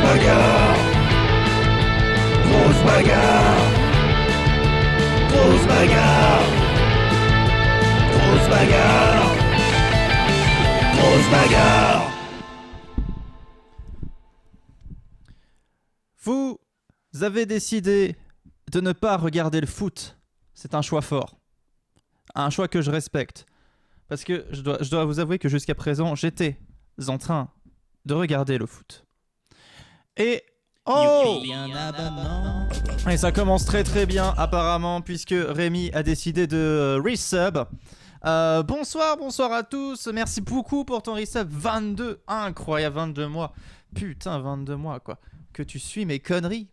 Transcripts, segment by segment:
bagarre, grosse bagarre, grosse bagarre, grosse bagarre, grosse bagarre. Vous avez décidé de ne pas regarder le foot. C'est un choix fort. Un choix que je respecte. Parce que je dois vous avouer que jusqu'à présent, j'étais en train de regarder le foot. Et... Oh! Et ça commence très très bien apparemment, puisque Rémi a décidé de resub. Bonsoir à tous. Merci beaucoup pour ton resub. 22, incroyable, 22 mois. Putain, 22 mois quoi. Que tu suis mes conneries.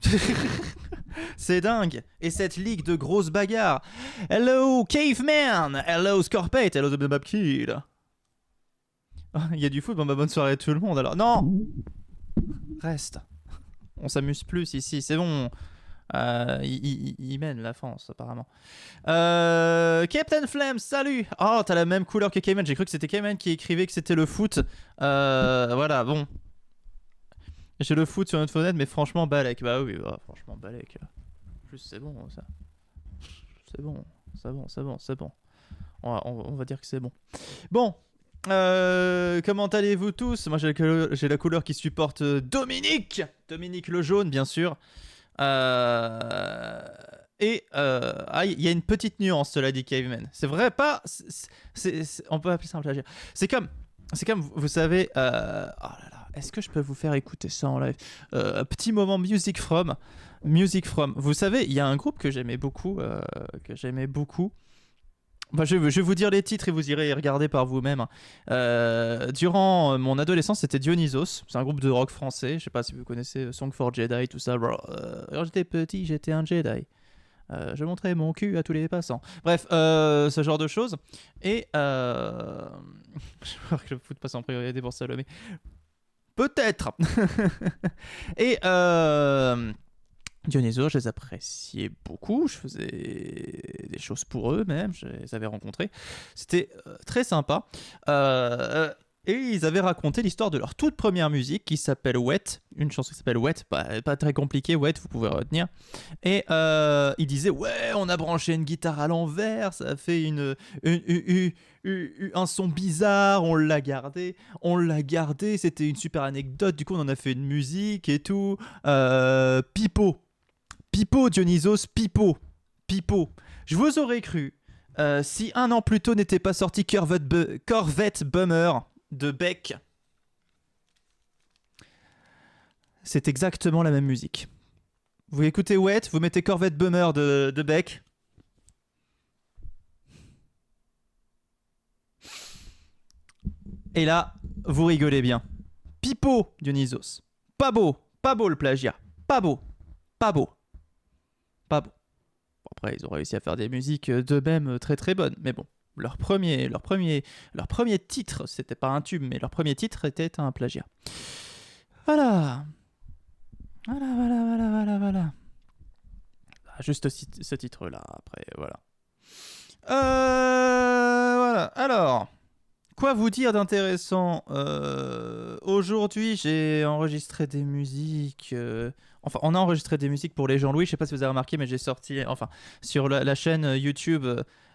C'est dingue. Et cette ligue de grosses bagarres. Hello Caveman. Hello Scorpate. Hello The Bebop Kid. Il y a du foot. Bon bah bonne soirée à tout le monde alors. Non. Reste. On s'amuse plus ici. C'est bon. Il mène la France apparemment. Captain Flame, salut. Oh, t'as la même couleur que Caveman. J'ai cru que c'était Caveman qui écrivait que c'était le foot. Voilà, bon. J'ai le foot sur notre fenêtre, mais franchement, Balek. Bah oui, bah, franchement, Balek. Plus, c'est bon, ça. C'est bon, c'est bon. On va dire que c'est bon. Bon. Comment allez-vous tous? Moi, j'ai la couleur qui supporte Dominique. Dominique le jaune, bien sûr. Il y a une petite nuance, cela dit, Caveman. C'est vrai, pas... on peut appeler ça un plagiat. C'est comme, vous savez... oh là là. Est-ce que je peux vous faire écouter ça en live? Petit moment Music From. Vous savez, il y a un groupe que j'aimais beaucoup. Bah, je vais vous dire les titres et vous irez regarder par vous-même. Durant mon adolescence, c'était Dionysos. C'est un groupe de rock français. Je sais pas si vous connaissez Song for Jedi, tout ça. Quand j'étais petit, j'étais un Jedi. Je montrais mon cul à tous les passants. Bref, ce genre de choses. Et je crois que le foot passe en priorité pour Salomé. Peut-être. Et Dionysos, je les appréciais beaucoup. Je faisais des choses pour eux même. Je les avais rencontrés. C'était très sympa. Et ils avaient raconté l'histoire de leur toute première musique qui s'appelle Wet. Une chanson qui s'appelle Wet. Pas très compliqué, Wet, vous pouvez retenir. Et ils disaient, ouais, on a branché une guitare à l'envers. Ça a fait un son bizarre. On l'a gardé. C'était une super anecdote. Du coup, on en a fait une musique et tout. Pipo, Dionysos, Pipo. Je vous aurais cru si un an plus tôt n'était pas sorti Corvette Bummer de Beck. C'est exactement la même musique. Vous écoutez Wet, vous mettez Corvette Bummer de Beck. Et là, vous rigolez bien. Pipo, Dionysos. Pas beau le plagiat. Pas beau. Après, ils ont réussi à faire des musiques d'eux-mêmes très très bonnes. Mais bon, leur premier titre, c'était pas un tube, mais leur premier titre était un plagiat. Voilà. Juste ce titre-là, après, voilà. Voilà. Alors, quoi vous dire d'intéressant? Aujourd'hui, j'ai enregistré des musiques... Enfin, on a enregistré des musiques pour les Jean-Louis. Je sais pas si vous avez remarqué, mais j'ai sorti... Enfin, sur la chaîne YouTube,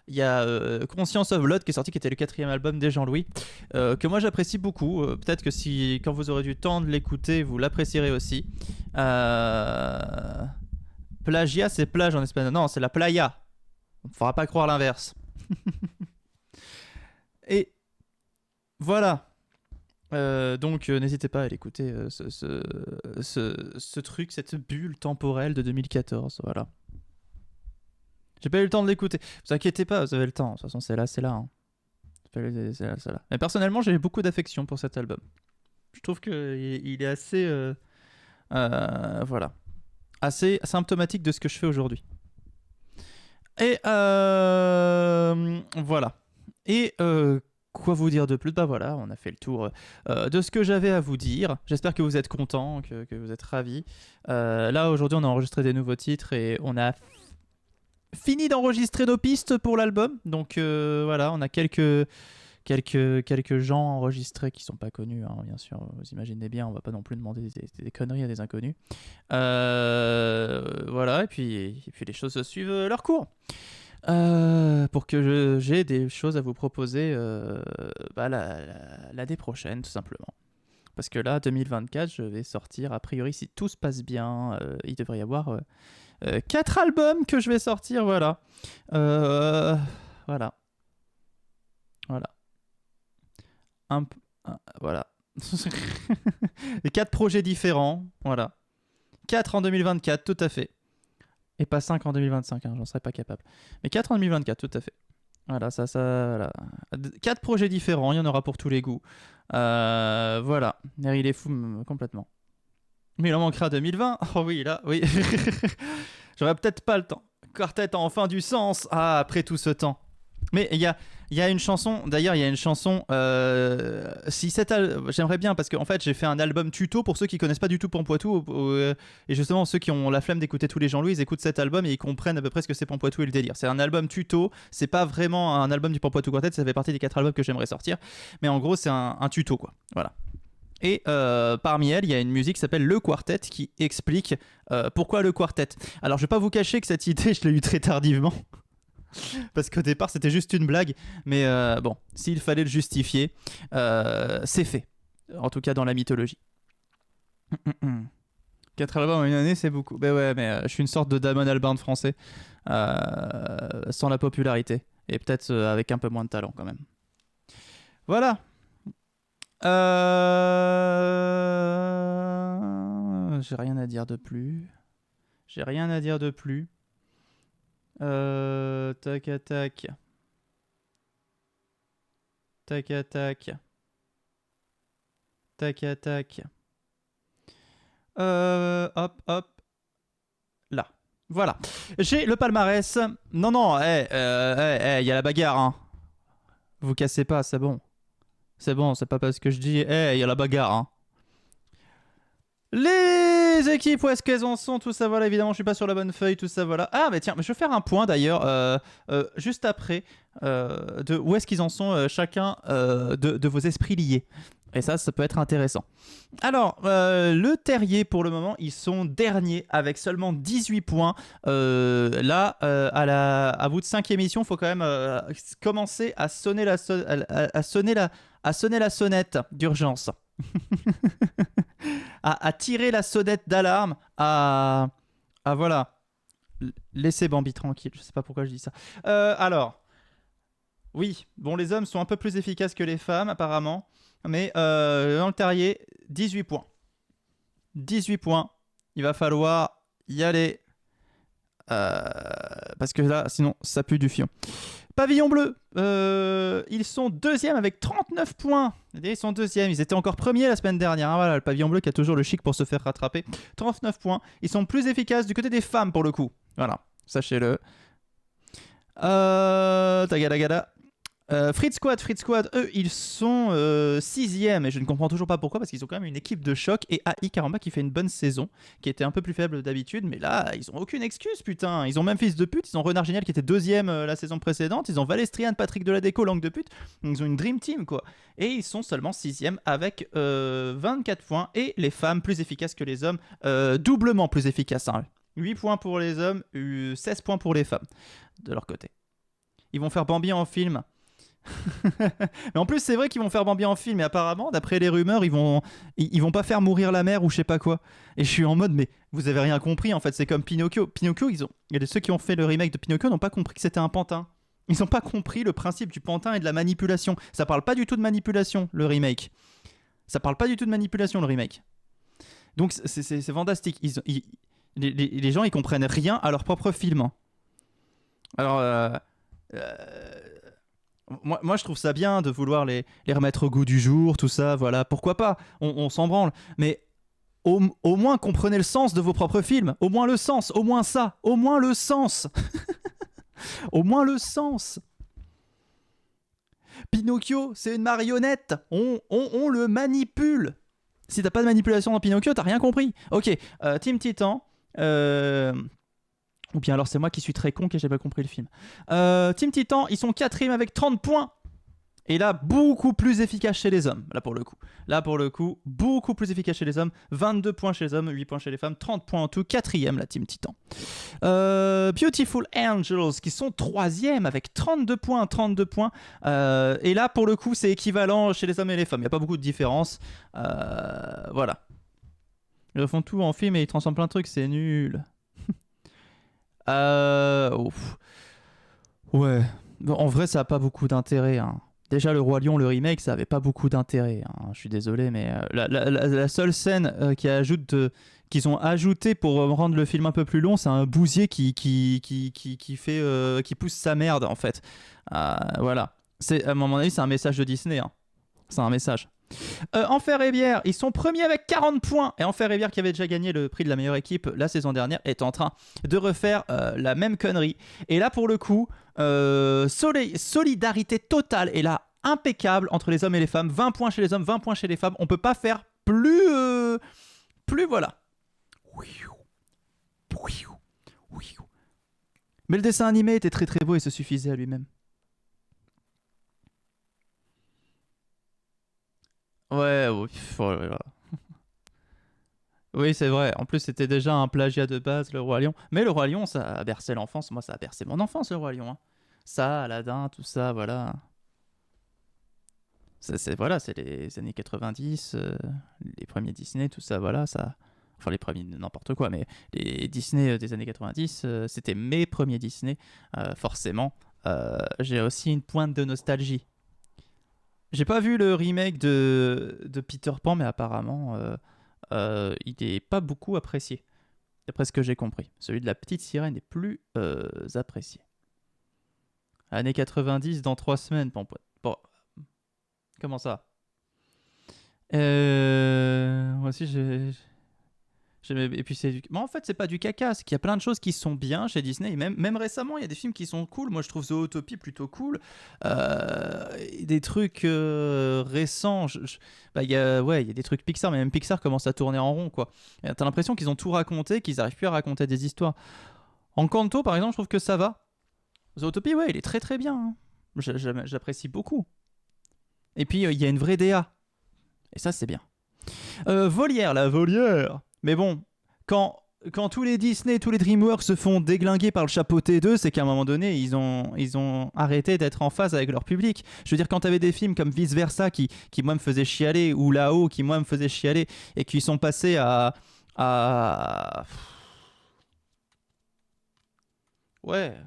il y a Conscience of Blood qui est sorti, qui était le 4e album des Jean-Louis, que moi j'apprécie beaucoup. Peut-être que quand vous aurez du temps de l'écouter, vous l'apprécierez aussi. Plagia, c'est plage en espagnol. Non, c'est la playa. On ne fera pas croire l'inverse. Et voilà. Donc n'hésitez pas à l'écouter, ce truc, cette bulle temporelle de 2014, voilà. J'ai pas eu le temps de l'écouter. Vous inquiétez pas, vous avez le temps. De toute façon, c'est là. Hein. C'est là. Mais personnellement, j'ai beaucoup d'affection pour cet album. Je trouve qu'il est assez... voilà. Assez symptomatique de ce que je fais aujourd'hui. Et voilà. Et quoi vous dire de plus? Bah voilà, on a fait le tour de ce que j'avais à vous dire. J'espère que vous êtes contents, que vous êtes ravis. Là, aujourd'hui, on a enregistré des nouveaux titres et on a fini d'enregistrer nos pistes pour l'album. Donc voilà, on a quelques quelques gens enregistrés qui sont pas connus, hein, bien sûr. Vous imaginez bien, on va pas non plus demander des conneries à des inconnus. Voilà, et puis les choses suivent leur cours. Pour que j'ai des choses à vous proposer l'année prochaine, tout simplement. Parce que là, 2024, je vais sortir, a priori, si tout se passe bien, il devrait y avoir 4 albums que je vais sortir, voilà. Voilà. Voilà. Et 4 projets différents, voilà. 4 en 2024, tout à fait. Et pas 5 en 2025, hein, j'en serais pas capable. Mais 4 en 2024, tout à fait. Voilà, voilà. 4 projets différents, il y en aura pour tous les goûts. Voilà, il est fou complètement. Mais il en manquera 2020. Oh oui, là, oui. J'aurais peut-être pas le temps. Quartet a enfin du sens. Ah, après tout ce temps. Mais il y a une chanson, d'ailleurs il y a une chanson, j'aimerais bien, parce qu'en fait j'ai fait un album tuto pour ceux qui connaissent pas du tout Pampoitou, et justement ceux qui ont la flemme d'écouter tous les Jean-Louis, ils écoutent cet album et ils comprennent à peu près ce que c'est Pampoitou et le délire. C'est un album tuto, c'est pas vraiment un album du Pampoitou Quartet, ça fait partie des 4 albums que j'aimerais sortir, mais en gros c'est un tuto quoi, voilà. Et parmi elles, il y a une musique qui s'appelle Le Quartet qui explique pourquoi le quartet. Alors je vais pas vous cacher que cette idée je l'ai eue très tardivement. Parce qu'au départ c'était juste une blague, mais bon, s'il fallait le justifier, c'est fait. En tout cas dans la mythologie. 4 albums en une année, c'est beaucoup. Ben ouais, mais je suis une sorte de Damon Albarn français, sans la popularité, et peut-être avec un peu moins de talent quand même. Voilà. J'ai rien à dire de plus. Tac. Hop. Là. Voilà. J'ai le palmarès. Non, il y a la bagarre, hein. Vous cassez pas, c'est bon. C'est pas parce que je dis, il y a la bagarre, hein. Les équipes, où est-ce qu'elles en sont, tout ça, voilà, évidemment, je suis pas sur la bonne feuille, tout ça, voilà. Ah, mais tiens, je vais faire un point d'ailleurs, juste après, de où est-ce qu'ils en sont chacun de vos esprits liés. Et ça peut être intéressant. Alors, le Terrier, pour le moment, ils sont derniers avec seulement 18 points. Là, à bout de 5 émissions, il faut quand même commencer à sonner la sonnette d'urgence. à tirer la sonnette d'alarme, à voilà, laisser Bambi tranquille. Je sais pas pourquoi je dis ça. Alors, oui, bon, les hommes sont un peu plus efficaces que les femmes apparemment, mais dans le Terrier, 18 points. 18 points. Il va falloir y aller, parce que là, sinon, ça pue du fion. Pavillon Bleu, ils sont deuxième avec 39 points. Ils sont deuxième, ils étaient encore premiers la semaine dernière. Hein, voilà, le Pavillon Bleu qui a toujours le chic pour se faire rattraper. 39 points. Ils sont plus efficaces du côté des femmes pour le coup. Voilà, sachez-le. Tagadagada. Fritz Squad, eux, ils sont 6e et je ne comprends toujours pas pourquoi, parce qu'ils ont quand même une équipe de choc et AI Karamba qui fait une bonne saison, qui était un peu plus faible d'habitude, mais là, ils ont aucune excuse, putain. Ils ont même fils de pute, ils ont Renard Génial qui était 2e la saison précédente, ils ont Valestrian, Patrick Deladeco, langue de pute, ils ont une dream team, quoi. Et ils sont seulement 6e avec 24 points, et les femmes plus efficaces que les hommes, doublement plus efficaces, hein. 8 points pour les hommes, 16 points pour les femmes, de leur côté. Ils vont faire Bambi en film. Mais en plus c'est vrai qu'ils vont faire Bambi en film, et apparemment d'après les rumeurs ils vont pas faire mourir la mère ou je sais pas quoi, et je suis en mode mais vous avez rien compris en fait. C'est comme Pinocchio, ceux qui ont fait le remake de Pinocchio n'ont pas compris que c'était un pantin. Ils ont pas compris le principe du pantin et de la manipulation. Ça parle pas du tout de manipulation le remake. Donc c'est fantastique. Les gens ils comprennent rien à leur propre film. Alors moi je trouve ça bien de vouloir les remettre au goût du jour, tout ça, voilà, pourquoi pas, on s'en branle, mais au moins comprenez le sens de vos propres films, au moins le sens, au moins ça, au moins le sens. Au moins le sens. Pinocchio, c'est une marionnette, on le manipule. Si t'as pas de manipulation dans Pinocchio, t'as rien compris. Ok, Team Titan, ou bien alors c'est moi qui suis très con que j'ai pas compris le film. Team Titan, ils sont 4e avec 30 points. Et là, beaucoup plus efficace chez les hommes, là pour le coup, beaucoup plus efficace chez les hommes. 22 points chez les hommes, 8 points chez les femmes, 30 points en tout. Quatrième, la Team Titan. Beautiful Angels, qui sont troisième avec 32 points, 32 points. Et là, pour le coup, c'est équivalent chez les hommes et les femmes. Il n'y a pas beaucoup de différence. Voilà. Ils refont tout en film et ils transforment plein de trucs, c'est nul. Ouf. Ouais. Bon, en vrai, ça n'a pas beaucoup d'intérêt, hein. Déjà, le Roi Lion, le remake, ça avait pas beaucoup d'intérêt, hein. Je suis désolé, mais la seule scène qu'ils ont ajouté pour rendre le film un peu plus long, c'est un bousier qui pousse sa merde, en fait. Voilà. À mon avis, c'est un message de Disney, hein. C'est un message. Enfer et Bière, ils sont premiers avec 40 points. Et Enfer et Bière, qui avait déjà gagné le prix de la meilleure équipe la saison dernière, est en train de refaire la même connerie. Et là, pour le coup, solidarité totale. Et là, impeccable entre les hommes et les femmes. 20 points chez les hommes, 20 points chez les femmes. On peut pas faire plus voilà. Mais le dessin animé était très très beau et se suffisait à lui-même. Ouais, voilà. Oui, c'est vrai. En plus, c'était déjà un plagiat de base, le Roi Lion. Mais le Roi Lion, ça a bercé l'enfance. Moi, ça a bercé mon enfance, le Roi Lion, hein. Ça, Aladdin, tout ça, voilà. Voilà, c'est les années 90, les premiers Disney, tout ça, voilà, ça. Enfin, les premiers, n'importe quoi, mais les Disney des années 90, c'était mes premiers Disney. Forcément, j'ai aussi une pointe de nostalgie. J'ai pas vu le remake de Peter Pan, mais apparemment, il n'est pas beaucoup apprécié, d'après ce que j'ai compris. Celui de la petite sirène est plus apprécié. Années 90 dans 3 semaines, bon, comment ça? Moi aussi, et puis c'est bon, en fait, c'est pas du caca, c'est qu'il y a plein de choses qui sont bien chez Disney. Et même récemment, il y a des films qui sont cool. Moi, je trouve Zootopie plutôt cool. Des trucs récents. Bah, il y a des trucs Pixar, mais même Pixar commence à tourner en rond, quoi. Et t'as l'impression qu'ils ont tout raconté, qu'ils arrivent plus à raconter des histoires. Encanto, par exemple, je trouve que ça va. Zootopie, ouais, il est très très bien, hein. J'apprécie beaucoup. Et puis, il y a une vraie DA. Et ça, c'est bien. Volière, la volière. Mais bon, quand tous les Disney, tous les DreamWorks se font déglinguer par le chapeau T2, c'est qu'à un moment donné, ils ont arrêté d'être en phase avec leur public. Je veux dire, quand t'avais des films comme Vice Versa qui moi me faisaient chialer, ou Là-haut qui moi me faisait chialer, et qui sont passés ouais,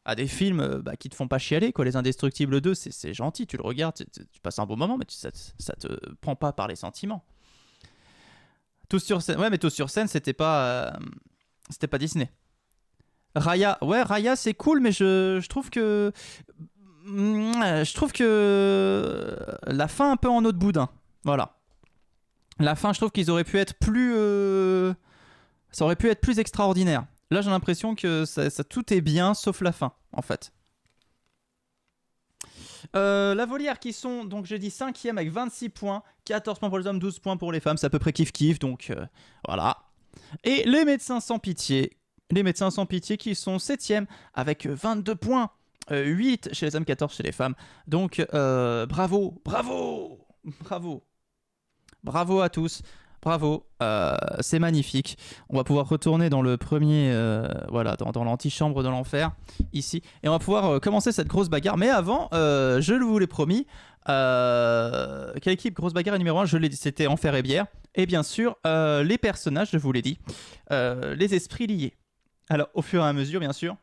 à des films qui te font pas chialer, quoi. Les Indestructibles 2, c'est gentil, tu le regardes, tu passes un bon moment, mais ça te prend pas par les sentiments. Tous sur scène, ouais, mais Tous sur scène, c'était pas Disney. Raya, ouais, Raya, c'est cool, mais je trouve que la fin un peu en eau de boudin. Voilà. La fin, je trouve qu'ils auraient pu être plus, ça aurait pu être plus extraordinaire. Là, j'ai l'impression que ça tout est bien, sauf la fin, en fait. La Volière qui sont, donc j'ai dit 5ème avec 26 points, 14 points pour les hommes, 12 points pour les femmes, c'est à peu près kiff-kiff, donc voilà. Et les Médecins Sans Pitié qui sont 7ème avec 22 points, 8 chez les hommes, 14 chez les femmes. Donc bravo à tous. Bravo, c'est magnifique. On va pouvoir retourner dans le premier, dans l'antichambre de l'enfer, ici. Et on va pouvoir commencer cette grosse bagarre. Mais avant, je vous l'ai promis, quelle équipe grosse bagarre numéro 1, je l'ai dit, c'était Enfer et Bière. Et bien sûr, les personnages, je vous l'ai dit, les esprits liés. Alors, au fur et à mesure, bien sûr.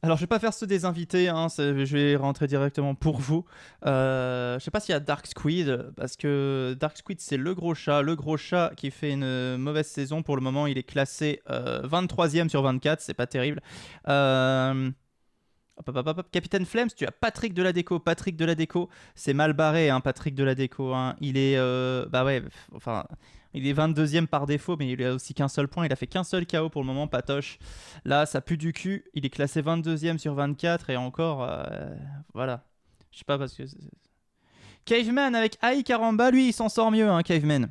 Alors, je vais pas faire ceux des invités, hein, je vais rentrer directement pour vous. Je sais pas s'il y a Dark Squid, parce que Dark Squid, c'est le gros chat qui fait une mauvaise saison. Pour le moment, il est classé 23ème sur 24, c'est pas terrible. Capitaine Flames, tu as Patrick Deladeco. Patrick Deladeco, c'est mal barré, hein, Patrick Deladeco. Hein. Il est, il est 22ème par défaut, mais il a aussi qu'un seul point. Il a fait qu'un seul KO pour le moment, Patoche. Là, ça pue du cul. Il est classé 22ème sur 24 et encore, voilà. Je sais pas parce que... Caveman avec Ai Caramba, lui, il s'en sort mieux, hein, Caveman.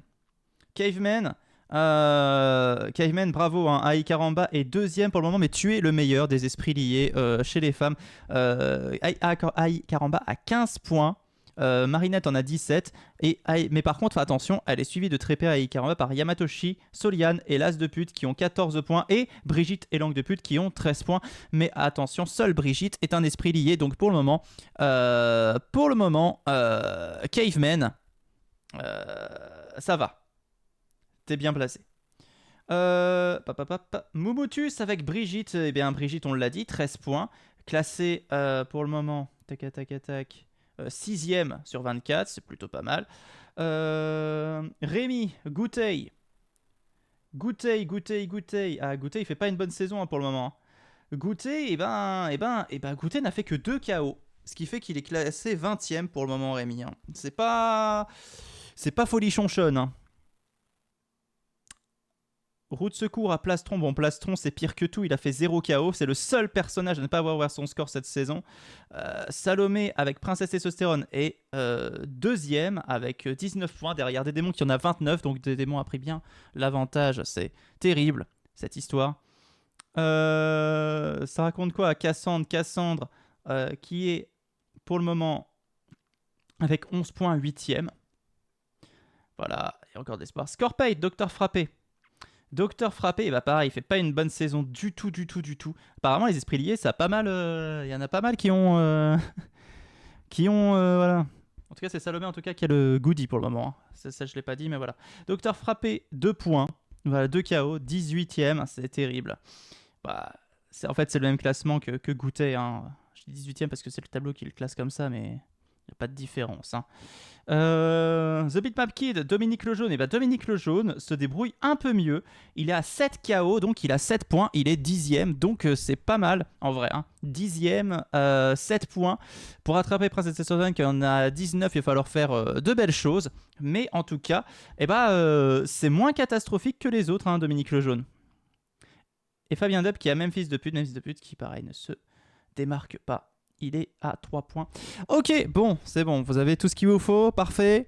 Caveman, bravo, hein. Ai Caramba est 2ème pour le moment, mais tu es le meilleur des esprits liés chez les femmes. Ai Caramba a 15 points. Marinette en a 17. Mais par contre, attention, elle est suivie de Trépéa et Ikaramba par Yamatoshi, Soliane et L'As de pute qui ont 14 points. Et Brigitte et Langue de pute qui ont 13 points. Mais attention, seule Brigitte est un esprit lié. Donc pour le moment, Caveman, ça va. T'es bien placé. Moumutus avec Brigitte. Eh bien, Brigitte, on l'a dit, 13 points. Classé pour le moment, 6ème sur 24, c'est plutôt pas mal. Rémi, Goutey. Goutey. Ah, Goutey, il fait pas une bonne saison hein, pour le moment. Goutey, Goutey n'a fait que 2 KO. Ce qui fait qu'il est classé 20ème pour le moment, Rémi. Hein. C'est pas folichonchonne. Hein. Roue de secours à Plastron. Bon, Plastron, c'est pire que tout. Il a fait 0 KO. C'est le seul personnage à ne pas avoir ouvert son score cette saison. Salomé avec Princesse Testostérone est 2ème avec 19 points derrière Dédémon qui en a 29. Donc Dédémon a pris bien l'avantage. C'est terrible, cette histoire. Ça raconte quoi à Cassandre qui est pour le moment avec 11 points 8ème. Voilà, il y a encore d'espoir. Scorpate, Docteur Frappé. Docteur Frappé, bah pareil, il fait pas une bonne saison du tout. Apparemment, les esprits liés, ça a pas mal. Il y en a pas mal qui ont. Voilà. En tout cas, c'est Salomé en tout cas qui a le goodie pour le moment. Hein. Ça, je l'ai pas dit, mais voilà. Docteur Frappé, 2 points. Voilà, 2 KO, 18ème, c'est terrible. Bah, en fait, c'est le même classement que Goutey. Hein. Je dis 18ème parce que c'est le tableau qui le classe comme ça, mais il n'y a pas de différence. Hein. The Bitmap Kid, Dominique Lejaune. Et bah Dominique Lejaune se débrouille un peu mieux. Il est à 7 KO, donc il a 7 points. Il est 10ème, donc c'est pas mal en vrai. Hein. 10ème, 7 points. Pour rattraper Princess Testostérone qui en a 19, il va falloir faire de belles choses. Mais en tout cas, c'est moins catastrophique que les autres, hein, Dominique Lejaune. Et Fabien Dub qui a même fils de pute qui pareil ne se démarque pas. Il est à 3 points. Ok, bon, c'est bon. Vous avez tout ce qu'il vous faut. Parfait.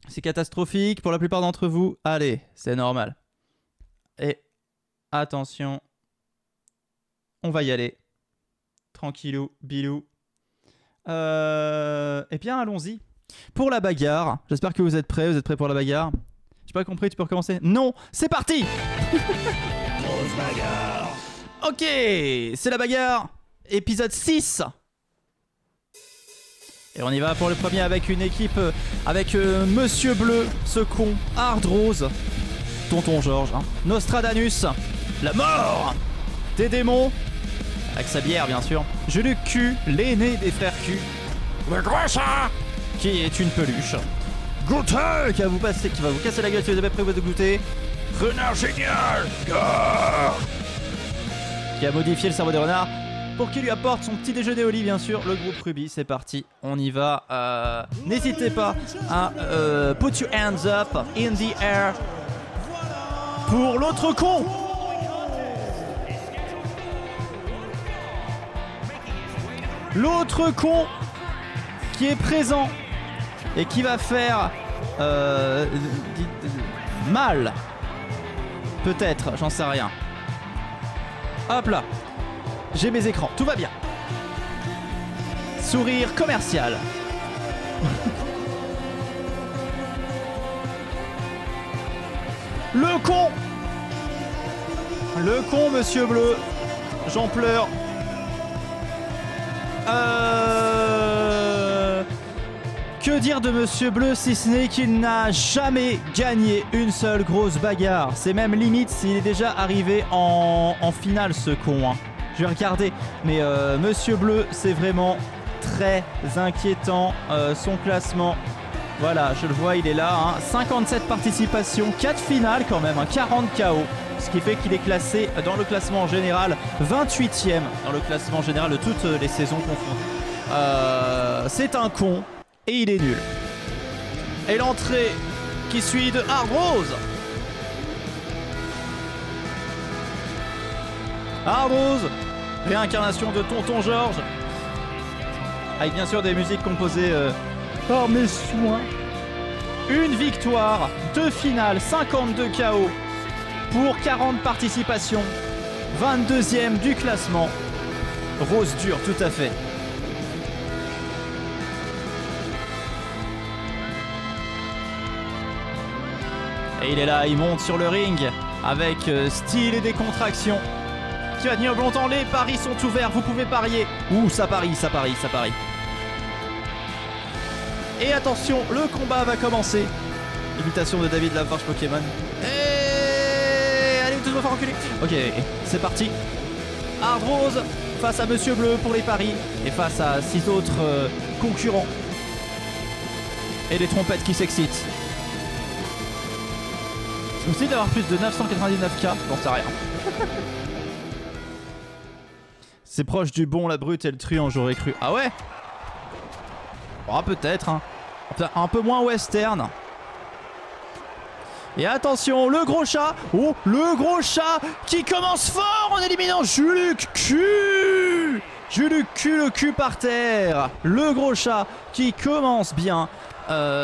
C'est catastrophique pour la plupart d'entre vous. Allez, c'est normal. Et attention. On va y aller. Tranquillou, bilou. Eh bien, allons-y. Pour la bagarre. J'espère que vous êtes prêts. Vous êtes prêts pour la bagarre? J'ai pas compris, tu peux recommencer? Non, c'est parti. Grosse bagarre. Ok, c'est la bagarre, épisode 6. Et on y va pour le premier avec une équipe, avec Monsieur Bleu, ce con, Hard Rose, Tonton Georges, hein, Nostradamus, la mort, Dédémon, avec sa bière bien sûr, Jeluc Q, l'aîné des frères Q, le gros chat, qui est une peluche, Goutey, qui va vous casser la gueule si vous avez prévu de goûter, Renard génial. Gare. Qui a modifié le cerveau des renards pour qu'il lui apporte son petit déjeuner au lit, bien sûr. Le groupe Ruby, c'est parti, on y va. N'hésitez pas à put your hands up in the air pour l'autre con. L'autre con qui est présent et qui va faire mal. Peut-être, j'en sais rien. Hop là, j'ai mes écrans, tout va bien. Sourire commercial. Le con, Monsieur Bleu. J'en pleure. Que dire de Monsieur Bleu si ce n'est qu'il n'a jamais gagné une seule grosse bagarre. C'est même limite s'il est déjà arrivé en finale, ce con. Hein. Je vais regarder. Mais Monsieur Bleu, c'est vraiment très inquiétant. Son classement, voilà, je le vois, il est là. Hein. 57 participations, 4 finales quand même, hein, 40 KO. Ce qui fait qu'il est classé dans le classement général 28ème dans le classement général de toutes les saisons confondues. C'est un con. Et il est nul. Et l'entrée qui suit de Hard Rose. Hard Rose, réincarnation de Tonton Georges. Avec bien sûr des musiques composées par mes soins. Une victoire, 2 finales, 52 KO pour 40 participations. 22e du classement. Rose dure, tout à fait. Et il est là, il monte sur le ring avec style et décontraction. Qui va tenir longtemps, les paris sont ouverts, vous pouvez parier. Ouh, ça parie. Et attention, le combat va commencer. Imitation de David Lafarge Pokémon. Et allez, tous vos faire enculer. Ok, c'est parti. Hard Rose face à Monsieur Bleu pour les paris. Et face à 6 autres concurrents. Et les trompettes qui s'excitent. C'est possible d'avoir plus de 999K. J'en sais rien. C'est proche du bon, la brute et le truand, j'aurais cru. Ah ouais? Oh, peut-être, hein. Un peu moins western. Et attention, le gros chat. Oh, le gros chat qui commence fort en éliminant Juluc Q. Juluc Q, le cul par terre. Le gros chat qui commence bien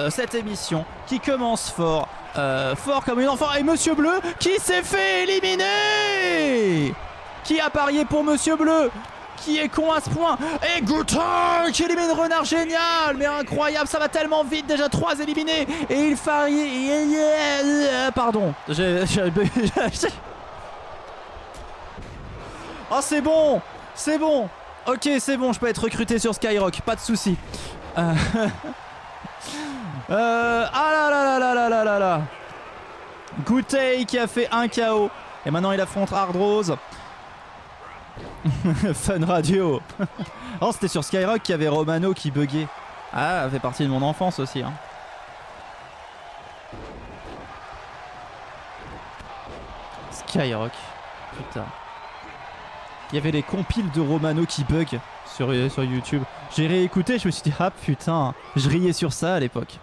cette émission. Qui commence fort. Fort comme une enfant. Et Monsieur Bleu qui s'est fait éliminer. Qui a parié pour Monsieur Bleu? Qui est con à ce point? Et Goutin qui élimine Renard Génial. Mais incroyable, ça va tellement vite. Déjà 3 éliminés. Et il faillit. Pardon. Oh, c'est bon. C'est bon. Ok, c'est bon, je peux être recruté sur Skyrock. Pas de soucis. Ah là. Goutey qui a fait un KO. Et maintenant il affronte Hard Rose. Fun Radio. Oh, c'était sur Skyrock qu'il y avait Romano qui buguait. Ah, ça fait partie de mon enfance aussi, hein. Skyrock. Putain. Il y avait les compiles de Romano qui bug sur YouTube. J'ai réécouté, je me suis dit, ah putain, je riais sur ça à l'époque.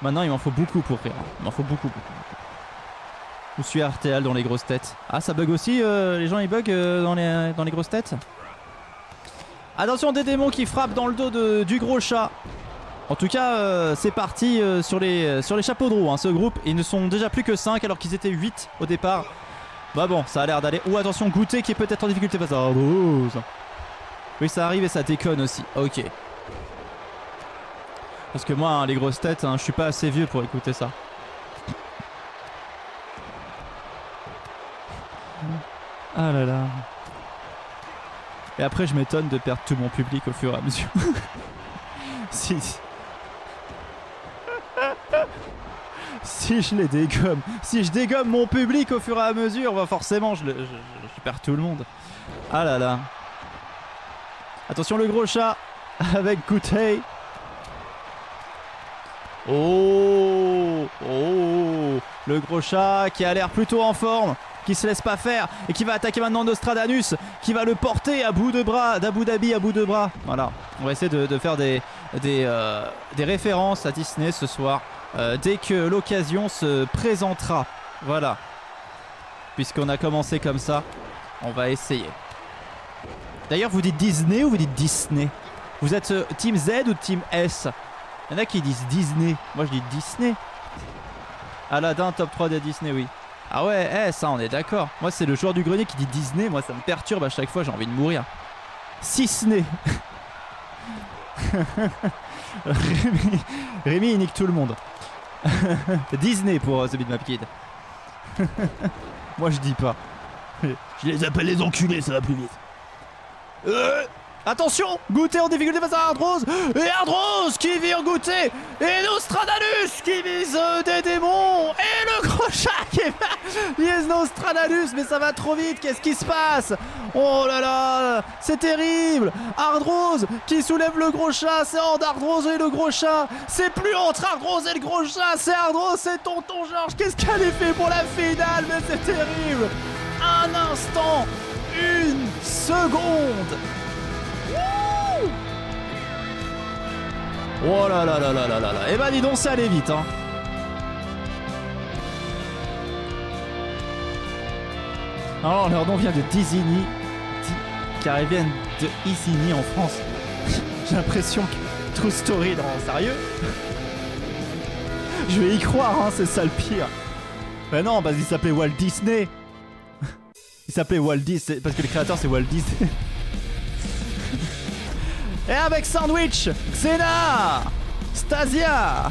Maintenant, il m'en faut beaucoup pour rire. Il m'en faut beaucoup. Ou suis RTL dans les grosses têtes. Ah, ça bug aussi, les gens ils bug dans les grosses têtes. Attention, des démons qui frappent dans le dos du gros chat. En tout cas, c'est parti sur les chapeaux de roue, hein, ce groupe. Ils ne sont déjà plus que 5 alors qu'ils étaient 8 au départ. Bah bon, ça a l'air d'aller. Ou attention, Goûter qui est peut-être en difficulté face à Hard Rose. Oui, ça arrive et ça déconne aussi. Ok. Parce que moi, hein, les grosses têtes, hein, je suis pas assez vieux pour écouter ça. Ah là là. Et après, je m'étonne de perdre tout mon public au fur et à mesure. Si je les dégomme, si je dégomme mon public au fur et à mesure, bah forcément, je perds tout le monde. Ah là là. Attention, le gros chat avec Goûter. Oh, le gros chat qui a l'air plutôt en forme, qui se laisse pas faire et qui va attaquer maintenant Nostradamus, qui va le porter à bout de bras, d'Abu Dhabi à bout de bras. Voilà, on va essayer de faire des références à Disney ce soir dès que l'occasion se présentera. Voilà, puisqu'on a commencé comme ça, on va essayer. D'ailleurs, vous dites Disney ou vous dites Disney? Vous êtes Team Z ou Team S? Il y en a qui disent Disney. Moi je dis Disney. Aladdin top 3 des Disney, oui. Ah ouais, ça on est d'accord. Moi c'est le joueur du grenier qui dit Disney. Moi ça me perturbe à chaque fois, j'ai envie de mourir. Cisney. Rémi il nique tout le monde. Disney pour The Bitmap Kid. Moi je dis pas. Je les appelle les enculés, ça va plus vite. Attention, Goûter en difficulté face à Hard Rose. Et Hard Rose qui vire Goûter. Et Nostradamus qui vise des démons. Et le gros chat qui vise Nostradamus. Mais ça va trop vite, qu'est-ce qui se passe? Oh là là, c'est terrible. Hard Rose qui soulève le gros chat. C'est entre Hard Rose et le gros chat. C'est plus entre Hard Rose et le gros chat. C'est Hard Rose, c'est Tonton Georges. Qu'est-ce qu'elle a fait pour la finale? Mais c'est terrible. Un instant, une seconde. Oh là là là là là là là. Eh ben dis donc, ça allait vite, hein. Alors leur nom vient de Dizini, car ils viennent de Isigny en France. J'ai l'impression que True Story dans sérieux. Je vais y croire, hein, c'est ça le pire. Mais non, parce qu'il s'appelait Walt Disney. Il s'appelait Walt Disney parce que le créateur c'est Walt Disney. Et avec Sandwich, Xena, Stasia.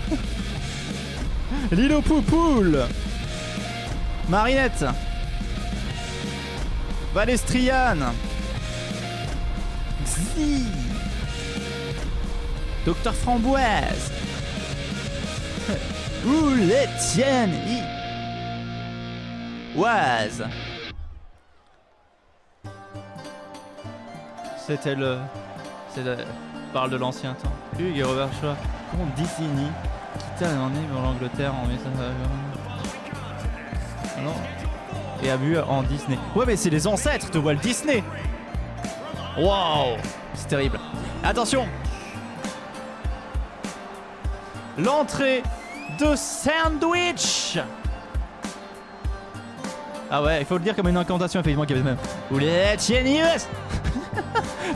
Lilo Poupoule. Marinette. Valestriane. Xi. Docteur Framboise. Ou l'Étienne. Oise. C'était le... C'est le... Parle de l'ancien temps. Hugues et Robert Shaw. Comte Disney. Quitta l'Angleterre en 1900. Non. Et a bu en Disney. Ouais, mais c'est les ancêtres de Walt Disney. Waouh, c'est terrible. Attention. L'entrée de Sandwich. Ah ouais, il faut le dire comme une incantation effectivement qu'il y avait même. Ou les Genius.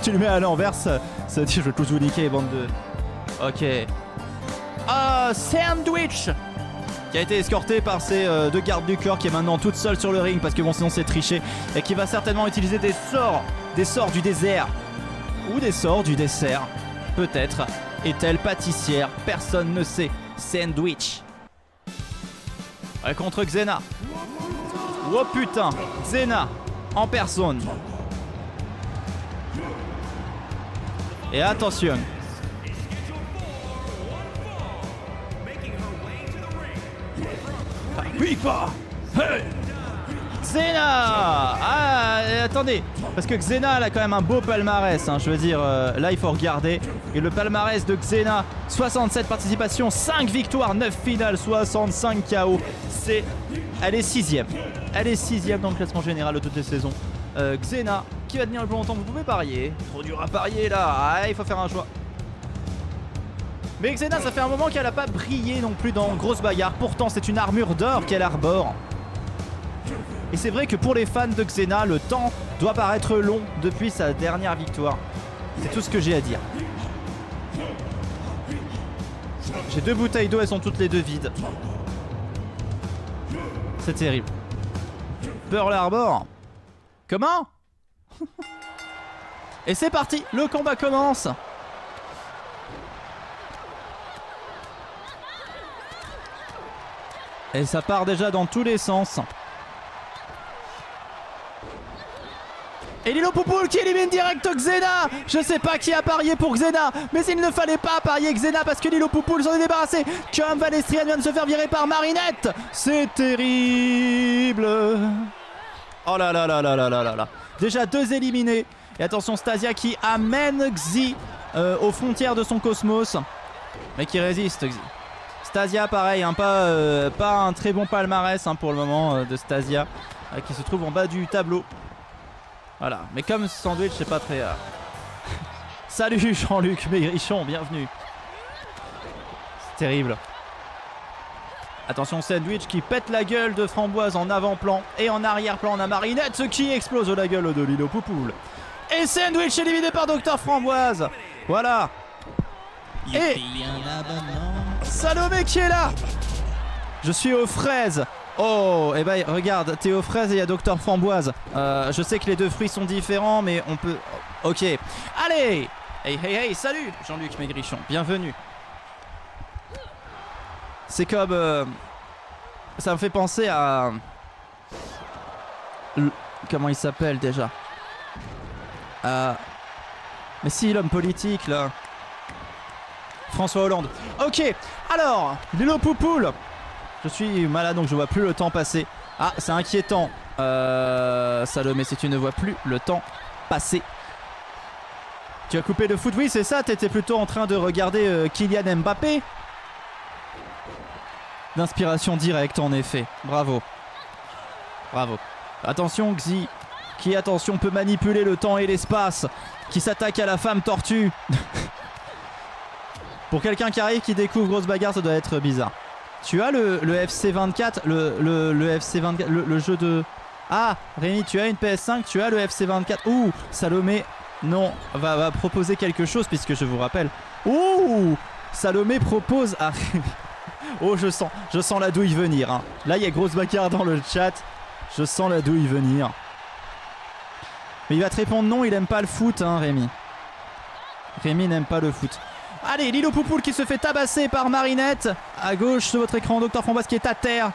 Tu le mets à l'envers, ça dit je vais tous vous niquer, bande de... Ok. Sandwich, qui a été escorté par ses deux gardes du corps, qui est maintenant toute seule sur le ring parce que bon sinon c'est triché, et qui va certainement utiliser des sorts du désert ou des sorts du dessert. Peut-être est-elle pâtissière, personne ne sait. Sandwich. Ouais, contre Xena. Oh putain, Xena en personne. Et attention. Oui, pas. Hey. Xena. Ah, attendez, parce que Xena elle a quand même un beau palmarès, hein. Je veux dire, là il faut regarder. Et le palmarès de Xena, 67 participations, 5 victoires, 9 finales, 65 KO. Elle est 6ème. Elle est 6ème dans le classement général de toutes les saisons. Xena, qui va tenir le plus longtemps? Vous pouvez parier. Trop dur à parier là. Ah, il faut faire un choix. Mais Xena, ça fait un moment qu'elle n'a pas brillé non plus dans Grosse Bagarre. Pourtant, c'est une armure d'or qu'elle arbore. Et c'est vrai que pour les fans de Xena, le temps doit paraître long depuis sa dernière victoire. C'est tout ce que j'ai à dire. J'ai 2 bouteilles d'eau, elles sont toutes les 2 vides. C'est terrible. Pearl Harbor. Comment? Et c'est parti, le combat commence. Et ça part déjà dans tous les sens. Et Lilo Poupoule qui élimine direct Xena. Je sais pas qui a parié pour Xena, mais il ne fallait pas parier Xena parce que Lilo Poupoule s'en est débarrassé. Comme Valestriane vient de se faire virer par Marinette. C'est terrible. Oh là là là là là là là là. Déjà 2 éliminés. Et attention, Stasia qui amène Xi aux frontières de son cosmos. Mais qui résiste Xi. Stasia pareil, hein, pas un très bon palmarès hein, pour le moment de Stasia. Qui se trouve en bas du tableau. Voilà, mais comme Sandwich c'est pas très... Salut Jean-Luc Maigrichon, bienvenue. C'est terrible. Attention, Sandwich qui pète la gueule de Framboise en avant-plan. Et en arrière-plan, on a Marinette, ce qui explose la gueule de Lilo Poupoule. Et Sandwich éliminé par Docteur Framboise. Voilà. Et Salomé qui est là. Je suis aux fraises. Oh, et bah regarde, t'es aux fraises et il y a Docteur Framboise. Je sais que les 2 fruits sont différents, mais on peut... Ok. Allez. Hey, hey, hey, salut Jean-Luc Maigrichon, bienvenue. C'est comme... ça me fait penser à... Comment il s'appelle déjà? Mais si, l'homme politique, là. François Hollande. Ok, alors, Lilo Poupoule. Je suis malade, donc je vois plus le temps passer. Ah, c'est inquiétant. Salomé, si tu ne vois plus le temps passer. Tu as coupé le foot? Oui, c'est ça, t'étais plutôt en train de regarder Kylian Mbappé. D'inspiration directe, en effet. Bravo. Bravo. Attention, Xi, qui, attention, peut manipuler le temps et l'espace, qui s'attaque à la femme tortue. Pour quelqu'un qui arrive, qui découvre Grosse Bagarre, ça doit être bizarre. Tu as le FC24, le FC24, le jeu de... Ah, Rémi, tu as une PS5, tu as le FC24. Ouh, Salomé, non, va proposer quelque chose, puisque je vous rappelle... Ouh, Salomé propose à Rémi... Oh, je sens la douille venir. Hein. Là, il y a Grosse Bagarre dans le chat. Je sens la douille venir. Mais il va te répondre non, il aime pas le foot, hein, Rémi. Rémi n'aime pas le foot. Allez, Lilo Poupoule qui se fait tabasser par Marinette. À gauche de votre écran, Dr Framboise qui est à terre.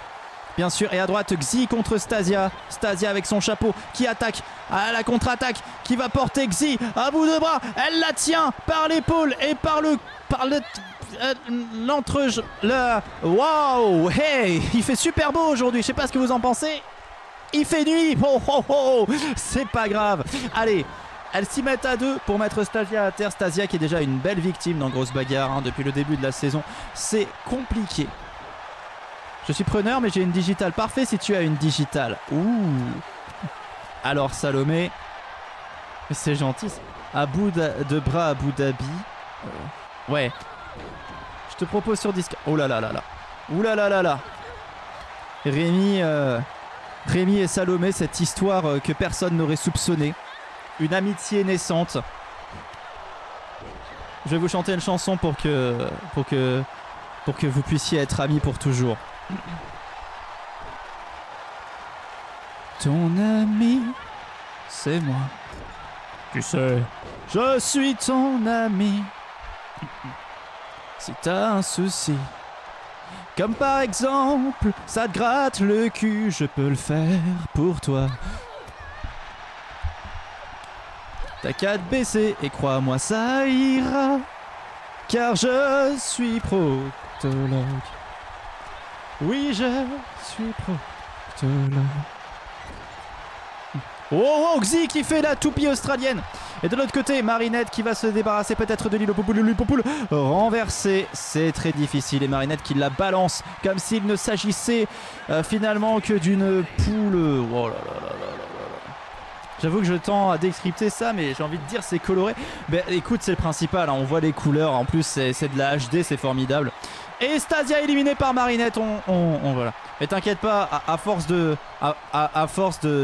Bien sûr, et à droite, Xi contre Stasia. Stasia avec son chapeau qui attaque à la contre-attaque, qui va porter Xi à bout de bras. Elle la tient par l'épaule et par l'entrejeu. Waouh, hey, il fait super beau aujourd'hui. Je sais pas ce que vous en pensez. Il fait nuit. Oh, oh, oh. C'est pas grave. Allez. Elles s'y mettent à deux pour mettre Stasia à terre. Stasia qui est déjà une belle victime dans Grosse Bagarre hein, depuis le début de la saison. C'est compliqué. Je suis preneur mais j'ai une digitale. Parfait si tu as une digitale. Ouh. Alors Salomé. C'est gentil. À bout de bras à Abu Dhabi. Ouais. Je te propose sur disque. Oh là là là là. Ouh là là là là. Rémi et Salomé, cette histoire que personne n'aurait soupçonnée. Une amitié naissante. Je vais vous chanter une chanson pour que vous puissiez être amis pour toujours. Ton ami, c'est moi. Tu sais. Je suis ton ami. Si t'as un souci, comme par exemple, ça te gratte le cul, je peux le faire pour toi. T'as qu'à te baisser et crois-moi ça ira, car je suis proctologue. Oui, je suis proctologue. Oh, Xi qui fait la toupie australienne. Et de l'autre côté, Marinette qui va se débarrasser peut-être de Lilo Poupoule. Lilo Poupoule renversée, c'est très difficile. Et Marinette qui la balance comme s'il ne s'agissait finalement que d'une poule. Oh là là là là là. J'avoue que je tends à décrypter ça, mais j'ai envie de dire c'est coloré. Ben écoute, c'est le principal, hein. On voit les couleurs, en plus c'est de la HD, c'est formidable. Et Stasia éliminée par Marinette, on voilà. Mais t'inquiète pas, à force de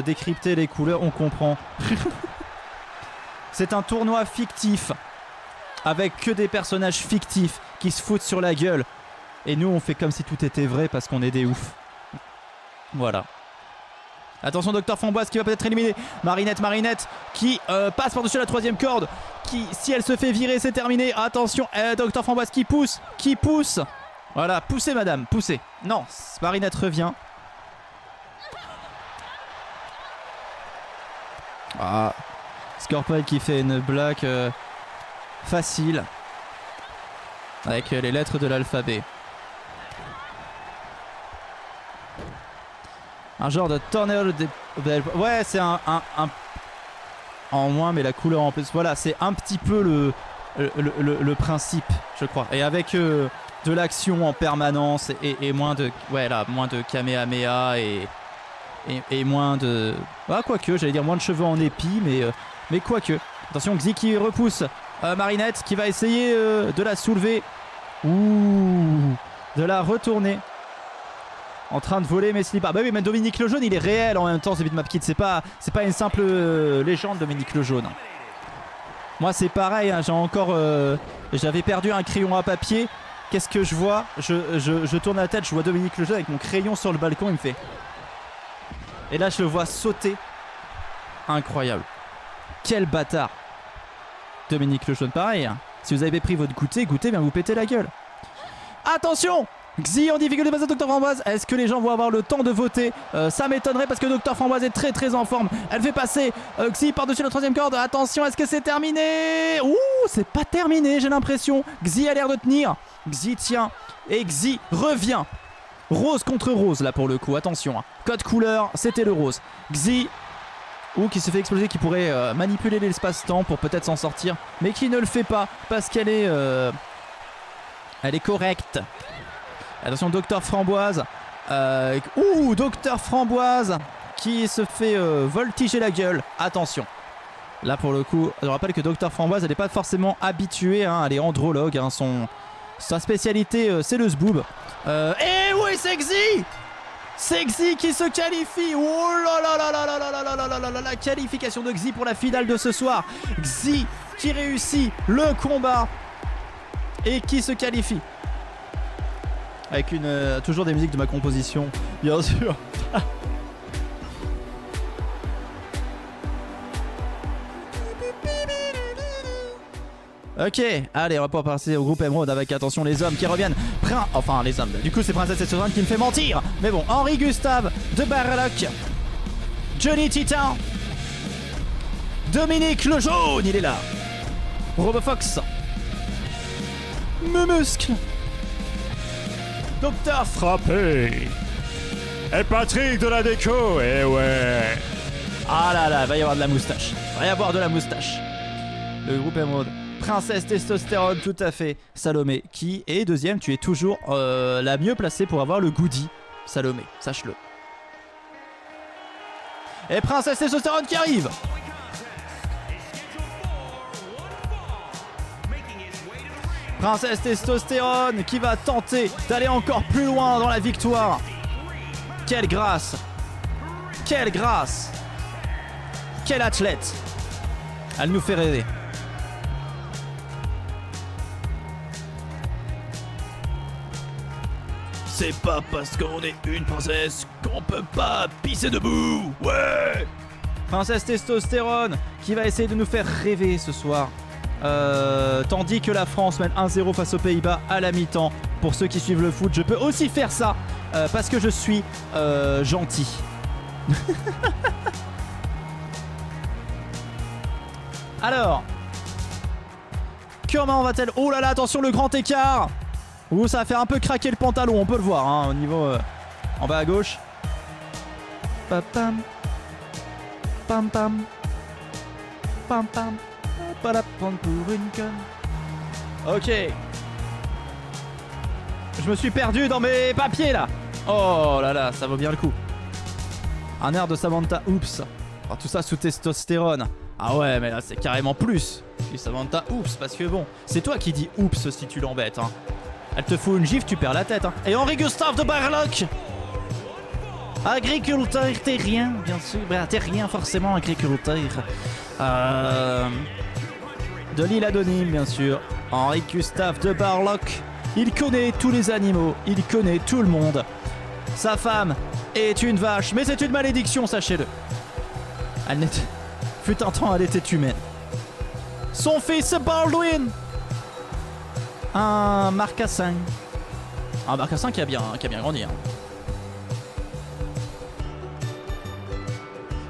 décrypter les couleurs, on comprend. C'est un tournoi fictif, avec que des personnages fictifs qui se foutent sur la gueule. Et nous on fait comme si tout était vrai parce qu'on est des oufs. Voilà. Attention Dr Framboise qui va peut-être éliminer Marinette qui passe par-dessus la troisième corde. Qui, si elle se fait virer, c'est terminé. Attention, Dr Framboise qui pousse. Voilà, poussez madame, poussez. Non, Marinette revient. Ah, Scorpion qui fait une blague facile. Avec les lettres de l'alphabet. Un genre de tornado de... Ouais, c'est un en moins, mais la couleur en plus. Voilà, c'est un petit peu le principe, je crois. Et avec de l'action en permanence et moins de... Ouais, là, moins de Kamehameha et moins de... Ah, quoique, j'allais dire moins de cheveux en épi, mais quoique. Attention, Xi qui repousse Marinette qui va essayer de la soulever. Ouh, de la retourner. En train de voler mes slips. Ah bah oui, mais Dominique Le Jaune il est réel en même temps, ce Bitmap Kid. C'est pas une simple légende, Dominique Le Jaune. Moi c'est pareil, hein, j'avais perdu un crayon à papier. Qu'est-ce que je vois? Je tourne la tête, je vois Dominique Le Jaune avec mon crayon sur le balcon, il me fait. Et là je le vois sauter. Incroyable. Quel bâtard. Dominique Le Jaune, pareil. Hein. Si vous avez pris votre goûter, bien vous péter la gueule. Attention! Xi en difficulté face à Dr Framboise. Est-ce que les gens vont avoir le temps de voter? Ça m'étonnerait parce que Dr Framboise est très très en forme. Elle fait passer Xi par-dessus la troisième corde. Attention, est-ce que c'est terminé? Ouh, c'est pas terminé, j'ai l'impression. Xi a l'air de tenir. Xi tient. Et Xi revient. Rose contre rose là pour le coup. Attention. Hein. Code couleur, c'était le rose. Xi. Ou qui se fait exploser, qui pourrait manipuler l'espace-temps pour peut-être s'en sortir. Mais qui ne le fait pas parce qu'elle est... Elle est correcte. Attention, Dr Framboise. Dr Framboise qui se fait voltiger la gueule. Attention. Là, pour le coup, je rappelle que Dr Framboise, elle n'est pas forcément habituée. Hein, elle est andrologue. Hein, sa spécialité, c'est le zboob. Et oui, c'est Xi! C'est Xi qui se qualifie. Oh là là là là là là là là là là là, la qualification de Xi pour la finale de ce soir. Xi qui réussit le combat et qui se qualifie. Avec toujours des musiques de ma composition, bien sûr. Ok, allez, on va pouvoir passer au groupe Emerald avec, attention, les hommes qui reviennent. Enfin, les hommes. Du coup, c'est Princesse Testosterone qui me fait mentir. Mais bon, Henri Gustave de Barlock. Johnny Titan. Dominique le Jaune, il est là. Robofox. Me muscle. Docteur Frappé. Et Patrick de la déco, eh ouais. Ah là là, va y avoir de la moustache. Va y avoir de la moustache. Le groupe Emerald. Princesse Testostérone, tout à fait. Salomé, qui est deuxième. Tu es toujours la mieux placée pour avoir le goodie. Salomé, sache-le. Et Princesse Testostérone qui arrive. Princesse Testostérone qui va tenter d'aller encore plus loin dans la victoire. Quelle grâce. Quelle grâce. Quelle athlète. Elle nous fait rêver. C'est pas parce qu'on est une princesse qu'on peut pas pisser debout. Ouais. Princesse Testostérone qui va essayer de nous faire rêver ce soir. Tandis que la France mène 1-0 face aux Pays-Bas à la mi-temps. Pour ceux qui suivent le foot, je peux aussi faire ça parce que je suis gentil. Alors, comment va-t-elle? Oh là là, attention, le grand écart. Ouh, ça va faire un peu craquer le pantalon, on peut le voir hein, au niveau en bas à gauche. Pam pam pam pam pam pam. Pas la prendre pour une conne. Ok. Je me suis perdu dans mes papiers là. Oh là là, ça vaut bien le coup. Un air de Samantha Oops. Alors, tout ça sous testostérone. Ah ouais, mais là c'est carrément plus que Samantha Oops. Parce que bon, c'est toi qui dis Oops si tu l'embêtes. Hein. Elle te fout une gifle, tu perds la tête. Hein. Et Henri Gustave de Barlock. Agriculteur terrien, bien sûr. Ben, terrien forcément, agriculteur. De l'île Adonim, bien sûr. Henri Gustave de Barlock. Il connaît tous les animaux, il connaît tout le monde. Sa femme est une vache, mais c'est une malédiction, sachez-le. Elle n'était... Fut un temps, elle était humaine. Son fils Baldwin. Un marcassin. Un marcassin qui a bien grandi. Hein.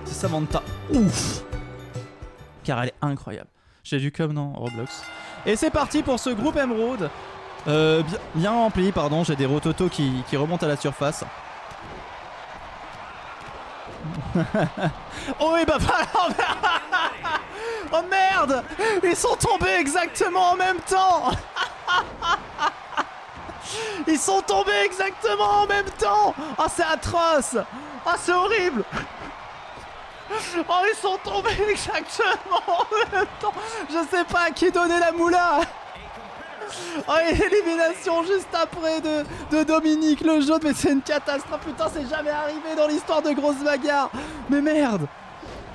C'est Samantha. Ouf. Car elle est incroyable. J'ai vu comme dans Roblox. Et c'est parti pour ce groupe Emerald. Bien rempli, pardon. J'ai des rototos qui remontent à la surface. Oh et bah oh merde. Ils sont tombés exactement en même temps. Ils sont tombés exactement en même temps. Oh c'est atroce. Oh c'est horrible. Oh ils sont tombés exactement en même temps. Je sais pas à qui donner la moula. Oh élimination juste après de Dominique le Jaune. Mais c'est une catastrophe. Putain c'est jamais arrivé dans l'histoire de grosses bagarres. Mais merde.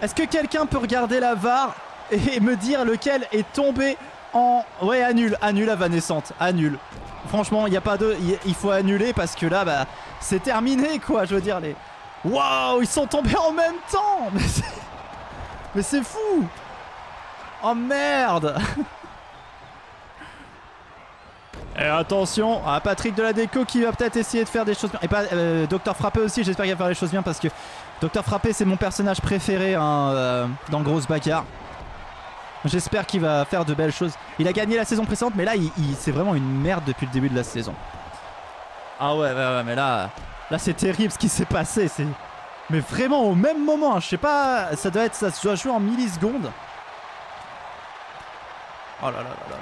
Est-ce que quelqu'un peut regarder la VAR et me dire lequel est tombé en... Ouais annule la vanessante. Annule. Franchement il y a pas de... Il faut annuler parce que là bah c'est terminé quoi. Je veux dire les... Waouh, ils sont tombés en même temps. Mais c'est fou. Oh merde. Et attention à Patrick de la déco qui va peut-être essayer de faire des choses bien. Et pas Docteur Frappé aussi, j'espère qu'il va faire les choses bien parce que Docteur Frappé c'est mon personnage préféré hein, dans Grosse Bagarre. J'espère qu'il va faire de belles choses. Il a gagné la saison précédente mais là c'est vraiment une merde depuis le début de la saison. Ah ouais mais là c'est terrible ce qui s'est passé. Mais vraiment au même moment, hein, je sais pas, ça doit jouer en millisecondes. Oh là là là là.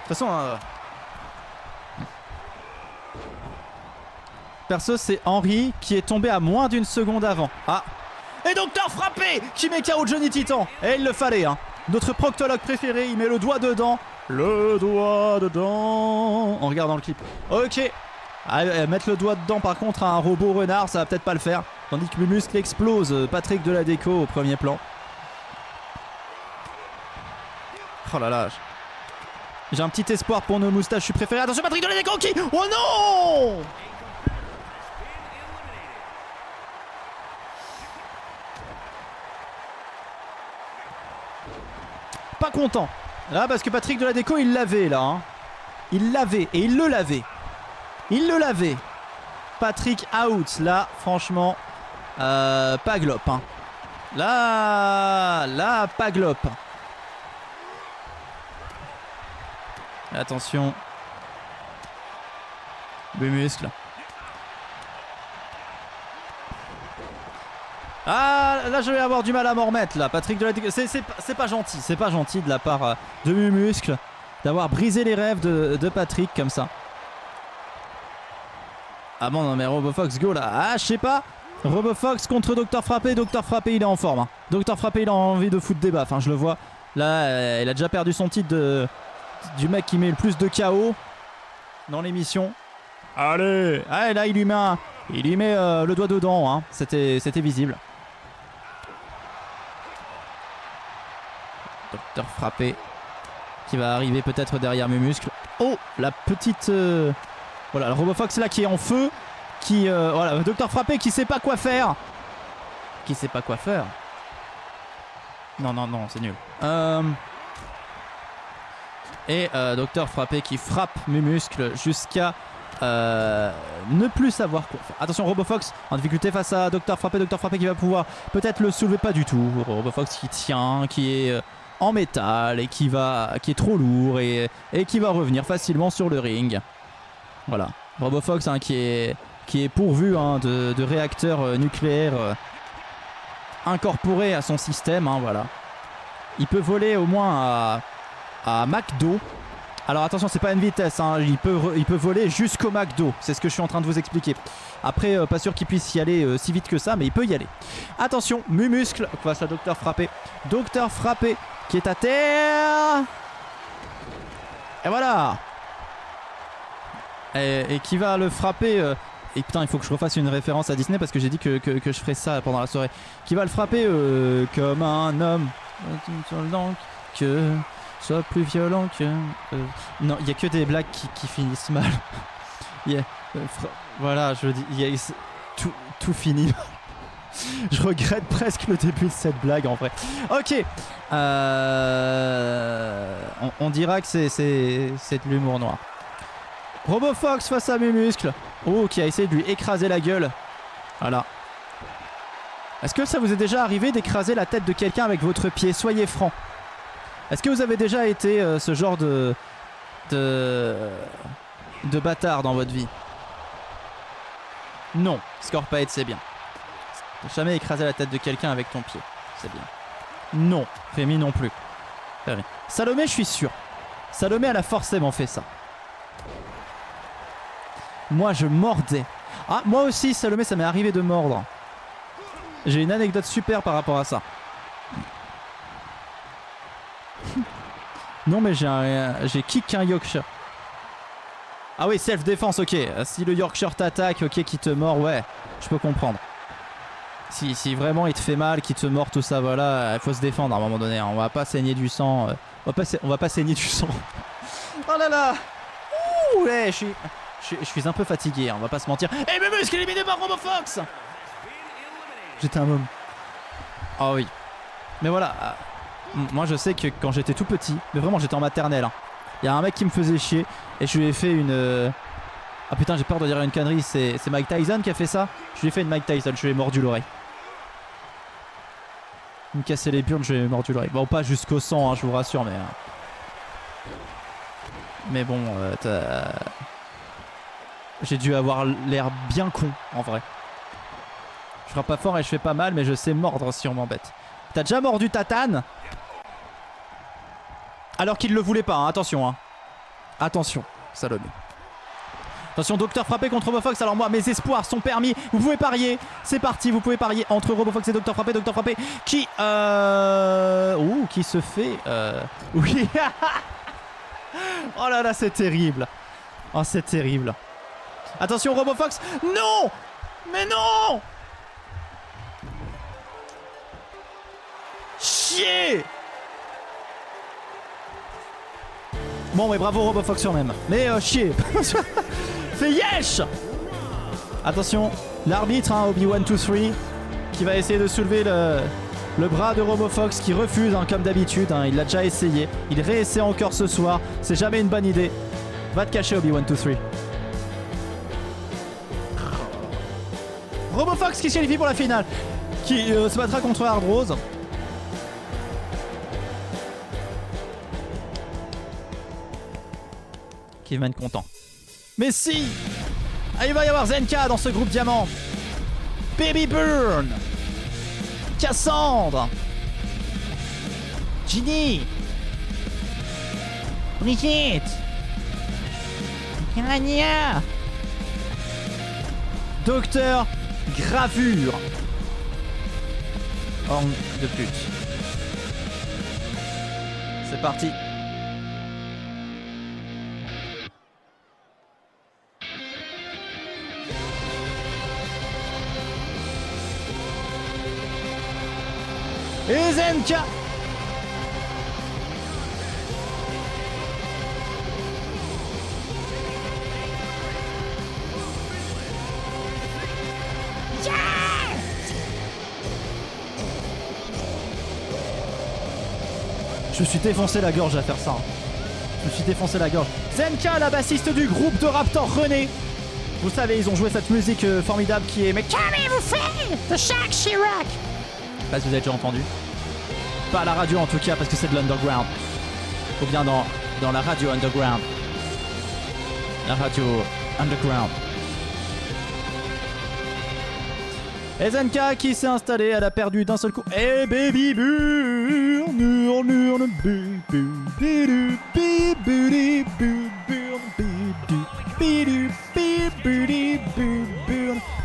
De toute façon, perso c'est Henri qui est tombé à moins d'une seconde avant. Ah. Et Docteur Frappé qui met KO Johnny Titan. Et il le fallait hein. Notre proctologue préféré, il met le doigt dedans. Le doigt dedans. En regardant le clip. Ok. Mettre le doigt dedans par contre à un robot renard, ça va peut-être pas le faire. Tandis que le muscle explose. Patrick de la déco au premier plan. Oh là là. J'ai un petit espoir pour nos moustaches, je suis préféré. Attention Patrick de la déco qui... Oh non. Pas content. Là, parce que Patrick Deladeco, il l'avait là. Hein. Il l'avait et il le lavait. Il le lavait. Patrick out. Là, franchement, pas glop. Hein. Là, pas glop. Attention. Le muscle. Ah, là je vais avoir du mal à m'en remettre là. Patrick Deladeco, c'est pas gentil. C'est pas gentil de la part de Muscle d'avoir brisé les rêves de Patrick comme ça. Ah bon, non mais RoboFox, go là. Ah, je sais pas. RoboFox contre Dr Frappé. Dr Frappé, il est en forme. Hein. Dr Frappé, il a envie de foutre des baffes. Hein, je le vois. Là, il a déjà perdu son titre du mec qui met le plus de KO dans l'émission. Allez. Ah, là, il lui met le doigt dedans. Hein. C'était visible. Docteur Frappé qui va arriver peut-être derrière mes muscles. Oh, la petite... Voilà, le RoboFox là qui est en feu. Voilà, Docteur Frappé qui sait pas quoi faire. Qui sait pas quoi faire. Non, c'est nul. Et Docteur Frappé qui frappe mes muscles jusqu'à ne plus savoir quoi faire. Attention, RoboFox en difficulté face à Docteur Frappé qui va pouvoir peut-être le soulever, pas du tout. RoboFox qui tient, qui est en métal et qui est trop lourd et qui va revenir facilement sur le ring. Voilà, RoboFox hein, qui est pourvu hein, de réacteurs nucléaires incorporés à son système. Hein, voilà, il peut voler au moins à McDo. Alors attention, c'est pas une vitesse, hein. il peut voler jusqu'au McDo, c'est ce que je suis en train de vous expliquer. Après, pas sûr qu'il puisse y aller si vite que ça, mais il peut y aller. Attention, Muscle face à Docteur Frappé. Docteur Frappé qui est à terre. Et voilà. Et qui va le frapper. Et putain, il faut que je refasse une référence à Disney parce que j'ai dit que je ferais ça pendant la soirée. Qui va le frapper comme un homme. Que... soit plus violent que... Non, il n'y a que des blagues qui finissent mal. Voilà, je dis... tout finit. Je regrette presque le début de cette blague en vrai. Ok. On dira que c'est de l'humour noir. RoboFox face à mes muscles. Oh, qui a essayé de lui écraser la gueule. Voilà. Est-ce que ça vous est déjà arrivé d'écraser la tête de quelqu'un avec votre pied? Soyez franc. Est-ce que vous avez déjà été ce genre de bâtard dans votre vie? Non, Scorpaid c'est bien. Jamais écraser la tête de quelqu'un avec ton pied, c'est bien. Non, Rémi non plus. Salomé, je suis sûr. Salomé, elle a forcément fait ça. Moi, je mordais. Ah, moi aussi, Salomé, ça m'est arrivé de mordre. J'ai une anecdote super par rapport à ça. Non mais j'ai kick un Yorkshire. Ah oui, self-défense, ok. Si le Yorkshire t'attaque, ok, qui te mord, ouais, je peux comprendre. Si vraiment il te fait mal, qu'il te mord, tout ça, voilà, il faut se défendre à un moment donné. Hein. On va pas saigner du sang. On va pas saigner du sang. Oh là là. Ouh, ouais, je suis un peu fatigué, hein, on va pas se mentir. Et mes muscles éliminés par RoboFox. J'étais un homme. Ah oui. Mais voilà. Moi je sais que quand j'étais tout petit, mais vraiment j'étais en maternelle, hein, y a un mec qui me faisait chier et je lui ai fait une... Ah putain, j'ai peur de dire une connerie, c'est Mike Tyson qui a fait ça. Je lui ai fait une Mike Tyson, je lui ai mordu l'oreille. Il me cassait les burnes, je lui ai mordu l'oreille. Bon, pas jusqu'au sang, hein, je vous rassure, mais... Mais bon, j'ai dû avoir l'air bien con, en vrai. Je frappe pas fort et je fais pas mal, mais je sais mordre si on m'embête. T'as déjà mordu Tatane? Alors qu'il le voulait pas, hein. Attention, hein. Attention, Salomé. Attention, Docteur Frappé contre RoboFox. Alors moi, mes espoirs sont permis. Vous pouvez parier. C'est parti, vous pouvez parier entre RoboFox et Docteur Frappé. Docteur Frappé qui... Ouh, qui se fait... Oui. Oh là là, c'est terrible. Oh, c'est terrible. Attention, RoboFox. Non. Mais non. Chier. Bon, mais bravo RoboFox sur même. Mais chier. Fais yesh. Attention, l'arbitre, hein, Obi-Wan 2-3, qui va essayer de soulever Le bras de Robofox qui refuse, hein, comme d'habitude. Hein, il l'a déjà essayé. Il réessaie encore ce soir. C'est jamais une bonne idée. Va te cacher, Obi-Wan 2-3. Robofox qui se qualifie pour la finale. Qui se battra contre Hard Rose. Qui va être content. Mais si, il va y avoir Zenka dans ce groupe diamant. Baby Burn. Cassandre. Ginny. Brigitte. Piranha. Docteur Gravure. Orne de pute. C'est parti. Et Zenka. Je me suis défoncé la gorge à faire ça. Je me suis défoncé la gorge. Zenka, la bassiste du groupe de Raptor René. Vous savez, ils ont joué cette musique formidable qui est Mais qu'avez-vous fait de Jacques Chirac? Je sais pas si vous avez déjà entendu. Pas à la radio en tout cas, parce que c'est de l'underground. Ou bien dans la radio underground. La radio underground. Et Zenka qui s'est installée, elle a perdu d'un seul coup. Et Baby Burn,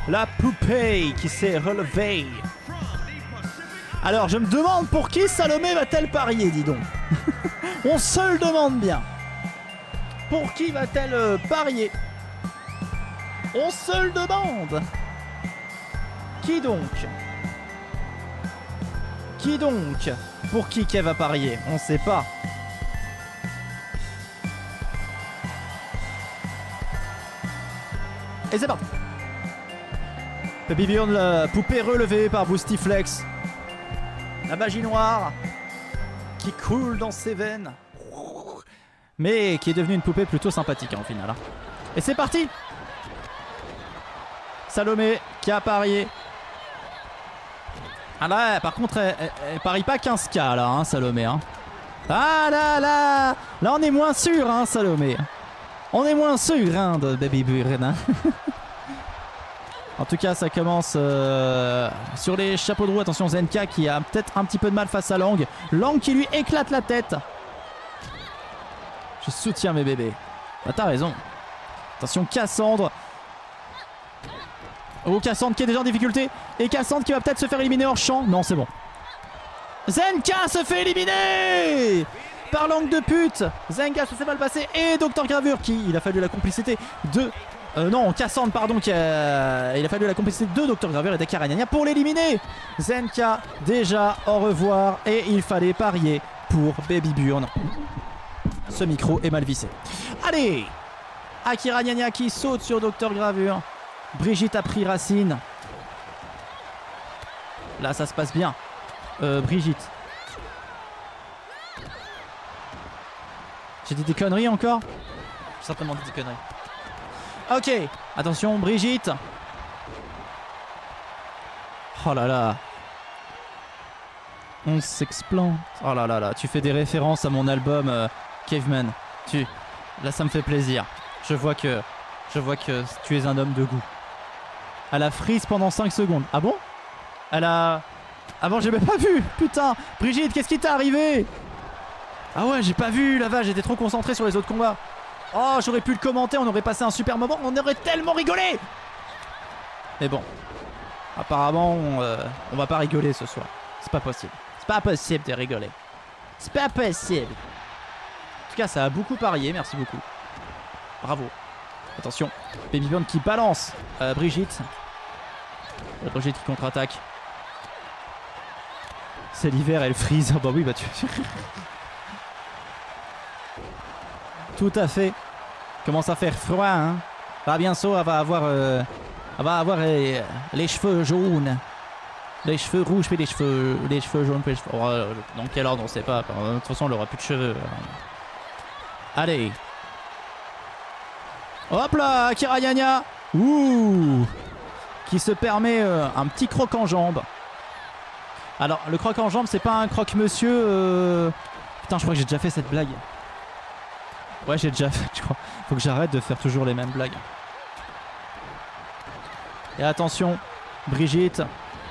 la poupée qui s'est relevée. Alors je me demande pour qui Salomé va-t-elle parier, dis donc. On se le demande bien. Pour qui va-t-elle parier? On se le demande. Qui donc? Qui donc? Pour qui qu'elle va parier? On sait pas. Et c'est parti. Baby Bjorn, la poupée relevée par Boostiflex. La magie noire qui coule dans ses veines. Mais qui est devenue une poupée plutôt sympathique hein, au final. Hein. Et c'est parti. Salomé qui a parié. Ah là, par contre, elle parie pas 15K là, hein, Salomé. Hein. Ah là, là on est moins sûr, hein, Salomé. On est moins sûr, hein, de Baby Burn. Hein. En tout cas, ça commence sur les chapeaux de roue. Attention, Zenka qui a peut-être un petit peu de mal face à Lang. Lang qui lui éclate la tête. Je soutiens mes bébés. Bah, t'as raison. Attention, Cassandre. Oh, Cassandre qui est déjà en difficulté. Et Cassandre qui va peut-être se faire éliminer hors champ. Non, c'est bon. Zenka se fait éliminer par Langue de pute. Zenka, ça s'est mal passé. Et Docteur Gravure qui, il a fallu la complicité de... non, Cassandre, pardon, il a fallu la complicité de Docteur Gravure et d'Akaranyanya pour l'éliminer. Zenka, déjà, au revoir. Et il fallait parier pour Baby Burn. Ce micro est mal vissé. Allez, Akaranyanya qui saute sur Docteur Gravure. Brigitte a pris Racine. Là, ça se passe bien. Brigitte. J'ai dit des conneries encore? J'ai certainement dit des conneries. Ok, attention, Brigitte. Oh là là. On s'explante. Oh là là là, tu fais des références à mon album Caveman. Là, ça me fait plaisir. Je vois que tu es un homme de goût. Elle a freeze pendant 5 secondes. Ah bon? Elle a... Ah bon, j'ai même pas vu. Putain, Brigitte, qu'est-ce qui t'est arrivé? Ah ouais, j'ai pas vu, la vache, j'étais trop concentré sur les autres combats. Oh, j'aurais pu le commenter, on aurait passé un super moment, on aurait tellement rigolé. Mais bon, apparemment, on va pas rigoler ce soir. C'est pas possible. C'est pas possible de rigoler. C'est pas possible. En tout cas, ça a beaucoup parié, merci beaucoup. Bravo. Attention, Baby Burn qui balance Brigitte. Brigitte qui contre-attaque. C'est l'hiver, elle freeze. Oh bah oui, bah tu... Tout à fait. Commence à faire froid, hein. Bah bientôt, elle va avoir les cheveux jaunes. Les cheveux rouges puis les cheveux jaunes puis les cheveux... Oh, dans quel ordre on sait pas. De toute façon, elle aura plus de cheveux. Allez. Hop là, Akira Nyanya. Ouh. Qui se permet un petit croc en jambe. Alors, le croc en jambe, c'est pas un croque-monsieur... Putain, je crois que j'ai déjà fait cette blague. Ouais, j'ai déjà fait, je crois. Faut que j'arrête de faire toujours les mêmes blagues. Et attention, Brigitte.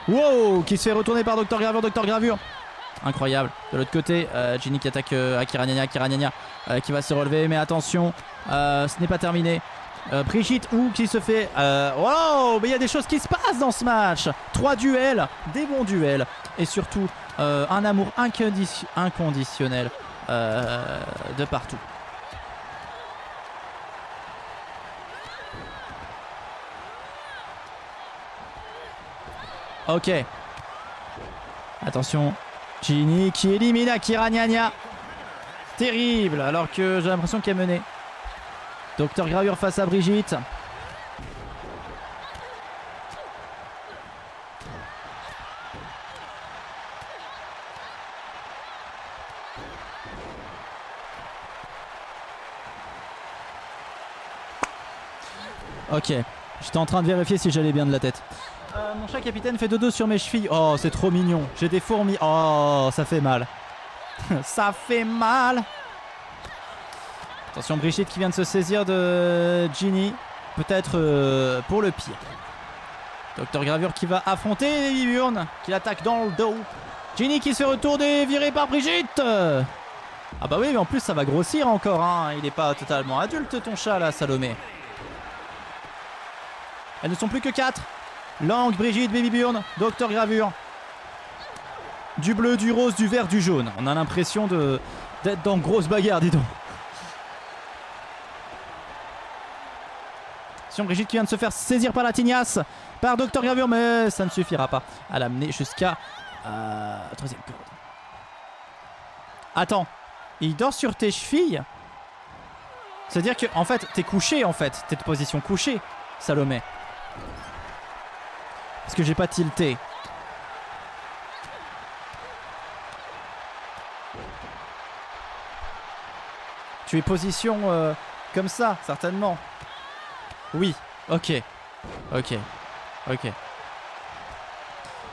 Wow, qui se fait retourner par Dr Gravure. Incroyable. De l'autre côté, Ginny qui attaque Akira Nyanya qui va se relever. Mais attention, ce n'est pas terminé. Brigitte qui se fait... wow, mais il y a des choses qui se passent dans ce match. 3 duels, des bons duels. Et surtout, un amour inconditionnel de partout. Ok. Attention. Ginny qui élimine Akira Nyanya. Terrible, alors que j'ai l'impression qu'elle menait. Dr Gravure face à Brigitte. Ok. J'étais en train de vérifier si j'allais bien de la tête. Mon chat capitaine fait dodo sur mes chevilles. Oh, c'est trop mignon. J'ai des fourmis. Oh, ça fait mal. Ça fait mal. Attention, Brigitte qui vient de se saisir de Ginny. Peut-être pour le pire. Dr Gravure qui va affronter Burn, qui l'attaque dans le dos. Ginny qui se retourne et virée par Brigitte. Ah bah oui, mais en plus ça va grossir encore. Hein. Il n'est pas totalement adulte ton chat là, Salomé. Elles ne sont plus que 4. Lang, Brigitte, Baby Burn, Dr Gravure. Du bleu, du rose, du vert, du jaune. On a l'impression d'être dans grosse bagarre, dis donc. Attention, Brigitte qui vient de se faire saisir par la tignasse. Par Dr Gravure, mais ça ne suffira pas à l'amener jusqu'à 3e corde. Attends, il dort sur tes chevilles? C'est-à-dire que, en fait, t'es couché, en fait. T'es de position couchée, Salomé. Parce que j'ai pas tilté. Tu es position comme ça, certainement. Oui, ok. Ok. Ok.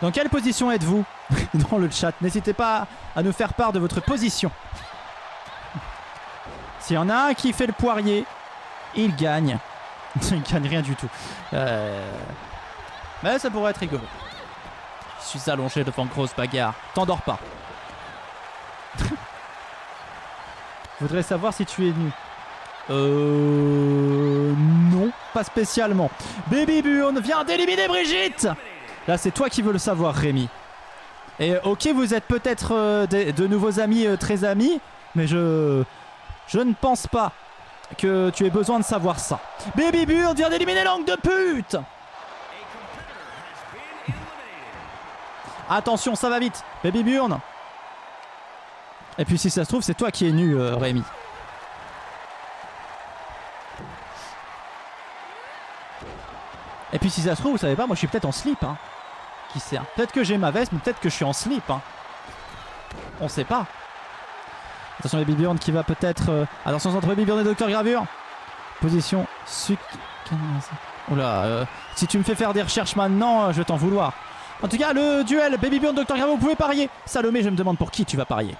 Dans quelle position êtes-vous dans le chat? N'hésitez pas à nous faire part de votre position. S'il y en a un qui fait le poirier, il gagne. Il gagne rien du tout. Mais ça pourrait être rigolo. Je suis allongé devant une grosse bagarre. T'endors pas. Je voudrais savoir si tu es nu. Non, pas spécialement. Baby Burn vient d'éliminer Brigitte. Là, c'est toi qui veux le savoir, Rémi. Et ok, vous êtes peut-être de nouveaux amis, très amis, mais je ne pense pas que tu aies besoin de savoir ça. Baby Burn vient d'éliminer Langue de pute. Attention, ça va vite. Baby Burn. Et puis si ça se trouve, c'est toi qui es nu, Rémi. Et puis si ça se trouve, vous savez pas, moi je suis peut-être en slip. Hein. Qui sait hein. Peut-être que j'ai ma veste, mais peut-être que je suis en slip. Hein. On sait pas. Attention, Baby Burn qui va peut-être... Attention, entre Baby Burn et Dr Gravure. Position... Oula, si tu me fais faire des recherches maintenant, je vais t'en vouloir. En tout cas, le duel Baby Burn, Dr Gravure, vous pouvez parier. Salomé, je me demande pour qui tu vas parier.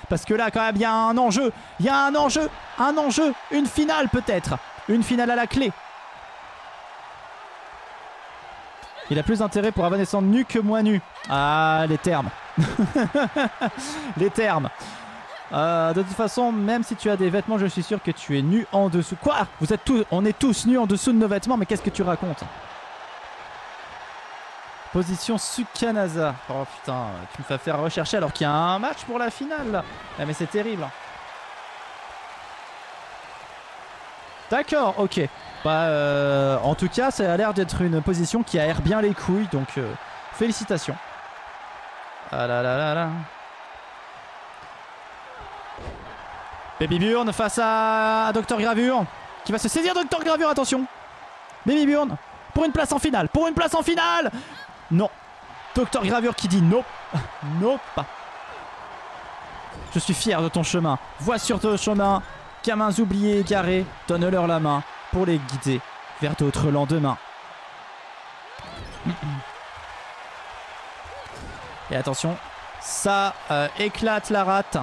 Parce que là, quand même, il y a un enjeu. Il y a un enjeu. Un enjeu. Une finale, peut-être. Une finale à la clé. Il a plus d'intérêt pour Avanescent nu que moi nu. Ah, les termes. Les termes. De toute façon, même si tu as des vêtements, je suis sûr que tu es nu en dessous. Quoi? Vous êtes tous, on est tous nus en dessous de nos vêtements, mais qu'est-ce que tu racontes? Position Sukanaza. Oh putain, tu me fais faire rechercher alors qu'il y a un match pour la finale. Ah, mais c'est terrible. D'accord, ok. Bah, en tout cas, ça a l'air d'être une position qui aère bien les couilles, donc félicitations. Ah là là là là. Baby Burn face à Dr Gravure, qui va se saisir Dr Gravure, attention. Baby Burn, pour une place en finale, pour une place en finale. Non, Docteur Gravure qui dit nope. Nope. Je suis fier de ton chemin. Vois sur ton chemin. Gamins oubliés et égarés, donne-leur la main pour les guider vers d'autres lendemains. Et attention, ça éclate la rate.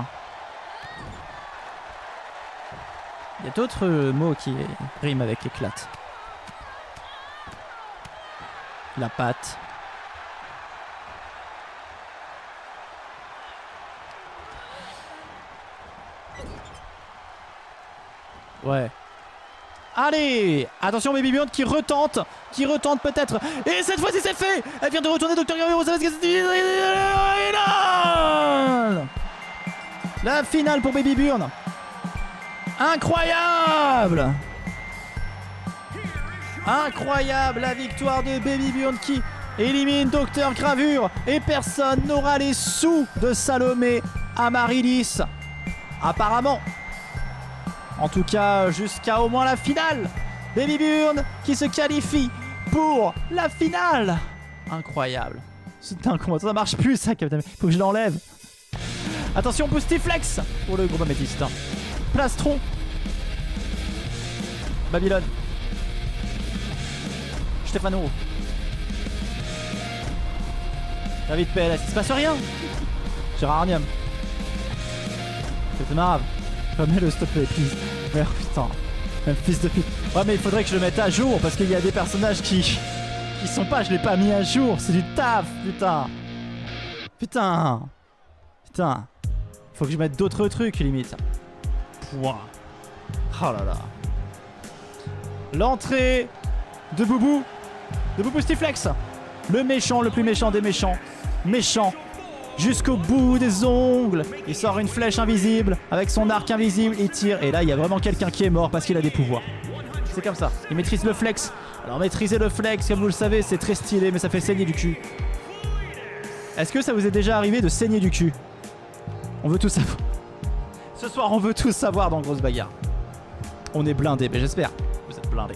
Il y a d'autres mots qui riment avec éclate. La patte. Ouais. Allez, attention Baby Beyond qui retente peut-être. Et cette fois-ci c'est fait. Elle vient de retourner Dr. Gravure. Vous savez ce que c'est? La finale pour Baby Beyond. Incroyable. Incroyable la victoire de Baby Beyond qui élimine Dr. Gravure. Et personne n'aura les sous de Salomé Amaryllis. Apparemment. En tout cas, jusqu'à au moins la finale. Baby Beyond qui se qualifie pour la finale. Incroyable. C'est un combat. Ça marche plus, ça, Captain. Faut que je l'enlève. Attention, Boostiflex pour le groupe améthyste. Plastron. Babylone. Stefano. David PLS. Il se passe rien. Gérarnium. C'est marrant. Remets-le, s'il te plaît, please. Merde, putain. Même fils de pute. Ouais, mais il faudrait que je le mette à jour parce qu'il y a des personnages qui sont pas. Je l'ai pas mis à jour. C'est du taf, putain. Putain. Faut que je mette d'autres trucs, limite. Point. Oh là là. L'entrée de Boubou. De Boubou Stiflex. Le méchant, le plus méchant des méchants. Méchant. Jusqu'au bout des ongles. Il sort une flèche invisible. Avec son arc invisible, il tire. Et là, il y a vraiment quelqu'un qui est mort parce qu'il a des pouvoirs. C'est comme ça. Il maîtrise le flex. Alors, maîtriser le flex, comme vous le savez, c'est très stylé, mais ça fait saigner du cul. Est-ce que ça vous est déjà arrivé de saigner du cul? On veut tout savoir. Ce soir, on veut tout savoir dans Grosse Bagarre. On est blindés, mais j'espère. Vous êtes blindés.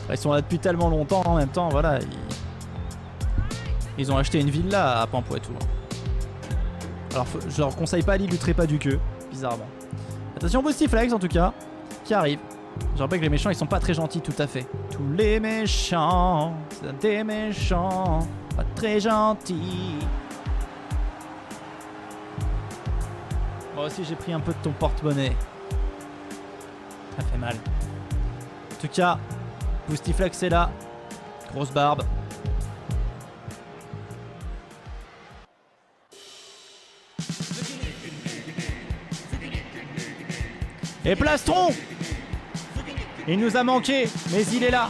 Ils sont là depuis tellement longtemps, en même temps, voilà. Ils ont acheté une villa à Pampoitou. Alors, je leur conseille pas l'île du trépas du queue, bizarrement. Attention, Boostiflex en tout cas, qui arrive. Je rappelle que les méchants, ils sont pas très gentils, tout à fait. Tous les méchants, c'est des méchants, pas très gentils. Moi aussi, j'ai pris un peu de ton porte-monnaie. Ça fait mal. En tout cas, Boostiflex est là. Grosse barbe. Et Plastron! Il nous a manqué, mais il est là.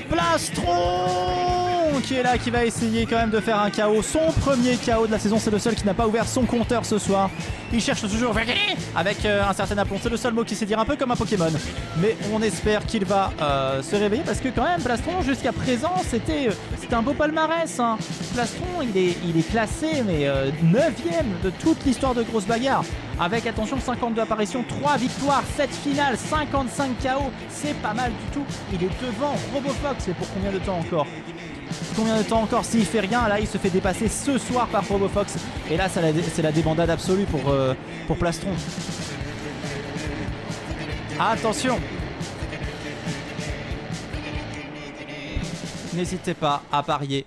Plastron qui est là, qui va essayer quand même de faire un KO. Son premier KO de la saison, c'est le seul qui n'a pas ouvert son compteur ce soir. Il cherche toujours avec un certain aplomb. C'est le seul mot qui sait dire un peu comme un Pokémon. Mais on espère qu'il va se réveiller parce que quand même, Plastron, jusqu'à présent, c'était un beau palmarès. Hein. Plastron, il est classé, mais 9ème de toute l'histoire de Grosse Bagarre. Avec, attention, 52 apparitions, 3 victoires, 7 finales, 55 KO. C'est pas mal du tout. Il est devant Robofox. Et pour combien de temps encore? Combien de temps encore s'il fait rien? Là, il se fait dépasser ce soir par Robofox. Et là, c'est la débandade absolue pour Plastron. Attention! N'hésitez pas à parier.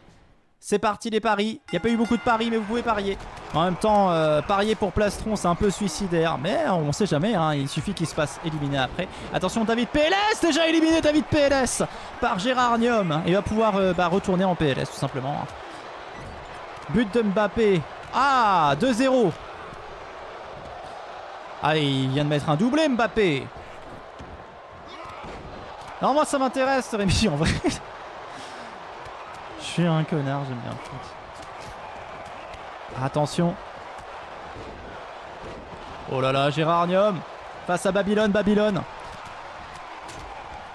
C'est parti les paris. Il n'y a pas eu beaucoup de paris, mais vous pouvez parier. En même temps, parier pour Plastron, c'est un peu suicidaire. Mais on ne sait jamais, hein. Il suffit qu'il se fasse éliminer après. Attention, David PLS, déjà éliminé David PLS par Gérarnium. Il va pouvoir retourner en PLS, tout simplement. But de Mbappé. Ah, 2-0. Ah, il vient de mettre un doublé, Mbappé. Non, moi, ça m'intéresse, Rémi, en vrai. Je suis un connard, j'aime bien le foot. Attention. Oh là là, Gérarnium face à Babylone.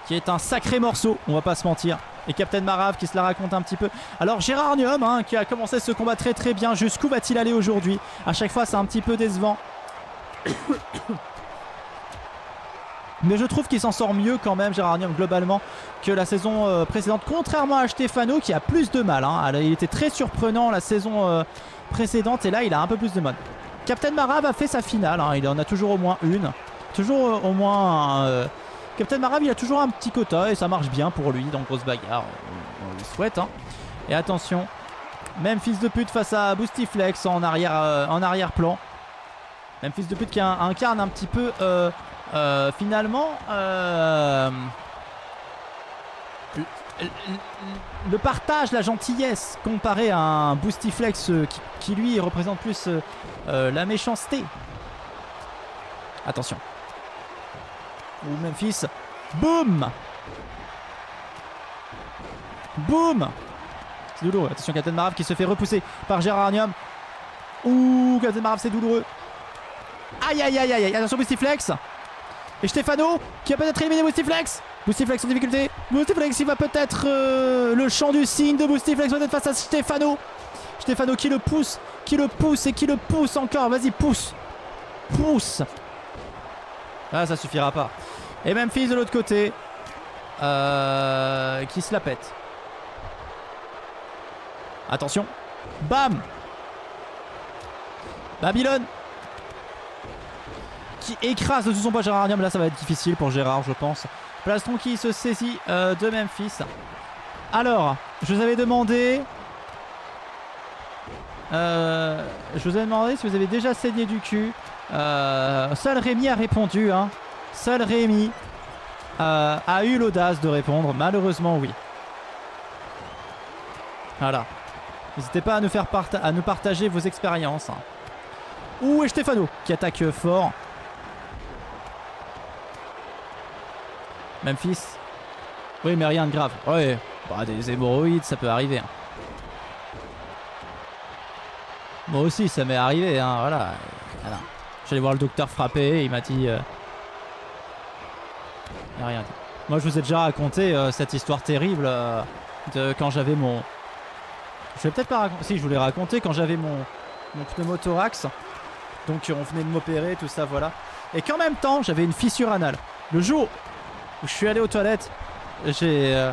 Qui est un sacré morceau, on va pas se mentir. Et Captain Marave qui se la raconte un petit peu. Alors Gérarnium, hein, qui a commencé ce combat très très bien. Jusqu'où va-t-il aller aujourd'hui? À chaque fois, c'est un petit peu décevant. Mais je trouve qu'il s'en sort mieux quand même, Gérardnium, globalement, que la saison précédente. Contrairement à Stefano qui a plus de mal. Hein. Il était très surprenant la saison précédente et là il a un peu plus de mal. Captain Marab a fait sa finale. Hein. Il en a toujours au moins une. Toujours au moins... Captain Marab il a toujours un petit quota et ça marche bien pour lui dans grosse bagarre. On lui souhaite. Hein. Et attention, même fils de pute face à Boostiflex en arrière-plan. Même fils de pute qui incarne un petit peu... finalement le partage, la gentillesse comparé à un Boostiflex qui lui représente plus la méchanceté. Attention. Ou Memphis. Boum. Boum. C'est douloureux. Attention, Captain Marab qui se fait repousser par Gérardnium. Ouh, Captain Marab c'est douloureux. Aïe aïe aïe aïe. Attention Boostiflex. Et Stefano qui va peut-être éliminer Boostiflex. Boostiflex en difficulté. Boostiflex il va peut-être le chant du signe de Boostiflex peut-être face à Stefano. Stefano qui le pousse et qui le pousse encore. Vas-y pousse. Pousse. Ah ça suffira pas. Et Memphis de l'autre côté qui se la pète. Attention. Bam. Babylone qui écrase de tout son poids Gérardnium. Là ça va être difficile pour Gérard je pense. Plastron qui se saisit de Memphis. Alors je vous avais demandé si vous avez déjà saigné du cul. Seul Rémi a répondu hein. Seul Rémi a eu l'audace de répondre. Malheureusement oui. Voilà. N'hésitez pas à nous partager vos expériences. Hein. Ouh et Stefano qui attaque fort. Memphis. Oui mais rien de grave. Ouais. Bah, des hémorroïdes ça peut arriver. Hein. Moi aussi ça m'est arrivé. Hein. Voilà. J'allais voir le docteur frapper. Il m'a dit... Il n'a rien dit. Moi je vous ai déjà raconté cette histoire terrible de quand j'avais mon... Je vais peut-être pas raconter... Si je vous l'ai raconté quand j'avais mon pneumothorax. Donc on venait de m'opérer tout ça voilà. Et qu'en même temps j'avais une fissure anale. Le jour où je suis allé aux toilettes, je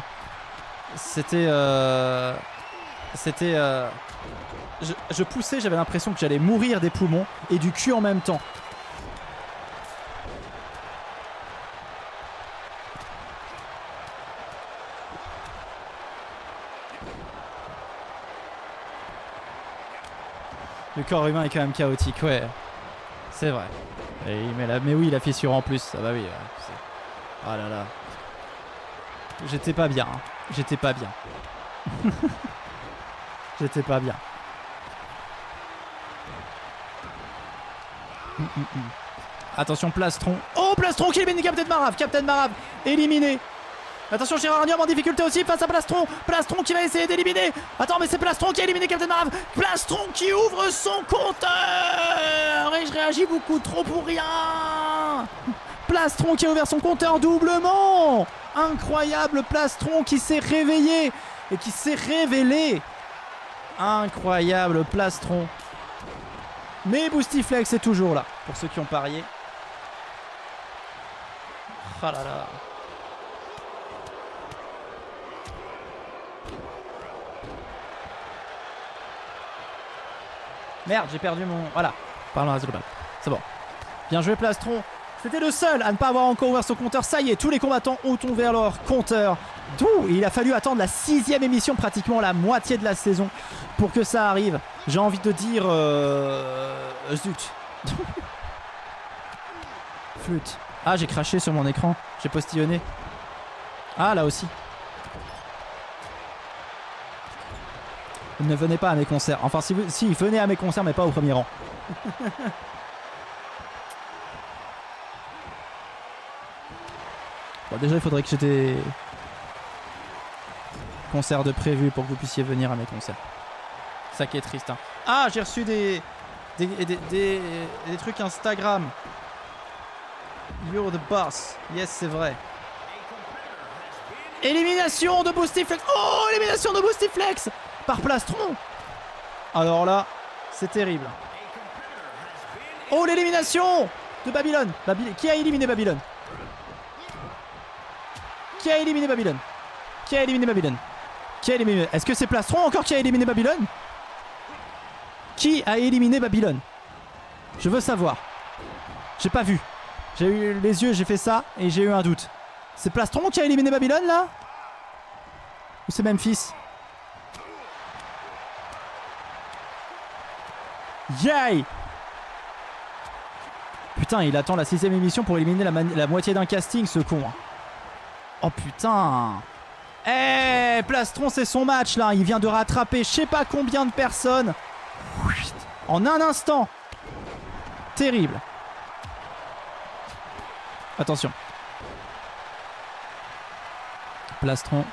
poussais, j'avais l'impression que j'allais mourir des poumons et du cul en même temps. Le corps humain est quand même chaotique, ouais. C'est vrai. Mais oui, la fissure en plus, ça va oui. Oh là là. J'étais pas bien. Hein. J'étais pas bien. J'étais pas bien. Attention Plastron. Oh Plastron qui élimine Captain Marab. Captain Marab éliminé. Attention Gérardnium en difficulté aussi face à Plastron. Plastron qui va essayer d'éliminer. Attends mais c'est Plastron qui a éliminé Captain Marab. Plastron qui ouvre son compteur. Et je réagis beaucoup trop pour rien. Plastron qui a ouvert son compteur doublement. Incroyable Plastron qui s'est réveillé et qui s'est révélé. Incroyable Plastron. Mais Boostiflex est toujours là pour ceux qui ont parié. Ah là là. Merde, j'ai perdu mon... Voilà. Parlons à Zolobal. C'est bon. Bien joué Plastron. C'était le seul à ne pas avoir encore ouvert son compteur. Ça y est, tous les combattants ont ouvert leur compteur. D'où il a fallu attendre la 6e émission, pratiquement la moitié de la saison, pour que ça arrive. J'ai envie de dire... Zut. Flûte. Ah, j'ai craché sur mon écran. J'ai postillonné. Ah, là aussi. Ne venez pas à mes concerts. Enfin, si venez à mes concerts, mais pas au premier rang. Bon, déjà, il faudrait que j'ai des concerts de prévus pour que vous puissiez venir à mes concerts. Ça qui est triste. Hein. Ah, j'ai reçu des trucs Instagram. You're the boss. Yes, c'est vrai. Élimination de Boostiflex. Oh, élimination de Boostiflex par Plastron. Alors là, c'est terrible. Oh, l'élimination de Babylone. Qui a éliminé Babylone? Qui a éliminé Babylone? Qui a éliminé Babylone? Qui a éliminé... Est-ce que c'est Plastron encore qui a éliminé Babylone? Qui a éliminé Babylone? Je veux savoir. J'ai pas vu. J'ai eu les yeux, j'ai fait ça et j'ai eu un doute. C'est Plastron qui a éliminé Babylone là? Ou c'est Memphis? Yay! Putain, il attend la 6ème émission pour éliminer la moitié d'un casting, ce con. Oh putain! Eh, Plastron, c'est son match là. Il vient de rattraper je sais pas combien de personnes en un instant. Terrible. Attention. Plastron.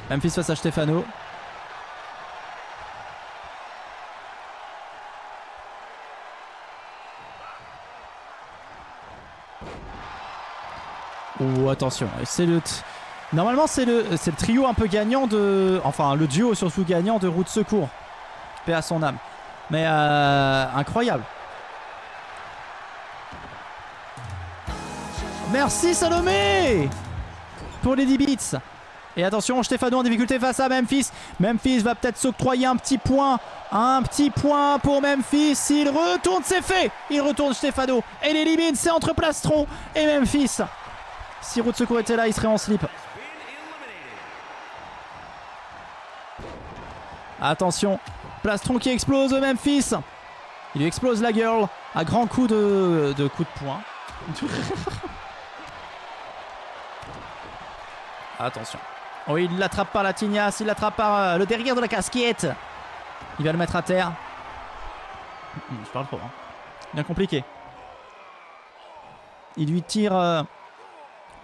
Memphis face à Stefano. Oh, attention. C'est le... Normalement, c'est le trio un peu gagnant de... Enfin, le duo surtout gagnant de Roue de Secours. Paix à son âme. Mais incroyable. Merci Salomé pour les 10 bits. Et attention, Stefano en difficulté face à Memphis. Memphis va peut-être s'octroyer un petit point. Un petit point pour Memphis. Il retourne, c'est fait. Il retourne Stefano. Et l'élimine, c'est entre Plastron et Memphis. Si Roue de Secours était là, il serait en slip. Attention, Plastron qui explose Memphis. Il lui explose la girl à grands coups de poing. Attention. Oh, il l'attrape par la tignasse, il l'attrape par le derrière de la casquette. Il va le mettre à terre. Je parle trop. Hein. Bien compliqué. Il lui tire...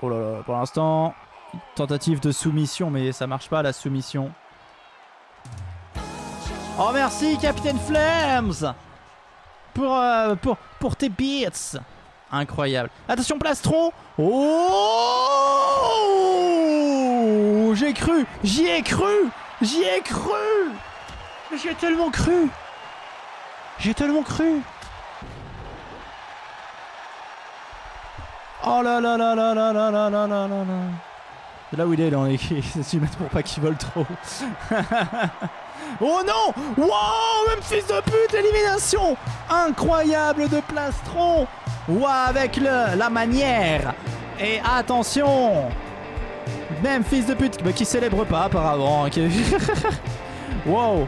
Oh là là, pour l'instant, tentative de soumission, mais ça marche pas la soumission. Oh merci Capitaine Flames pour tes beats. Incroyable. Attention Plastron. Oh, j'ai cru. J'y ai cru. J'y ai cru. J'y ai tellement cru. J'ai tellement cru. Oh là là là là là là là là là là. C'est là où il est, là, on écrit. C'est mettre pour pas qu'il vole trop. Oh non! Wow! Memphis de pute, élimination! Incroyable de Plastron! Wow, avec la manière! Et attention! Memphis de pute, qui célèbre pas apparemment. Wow!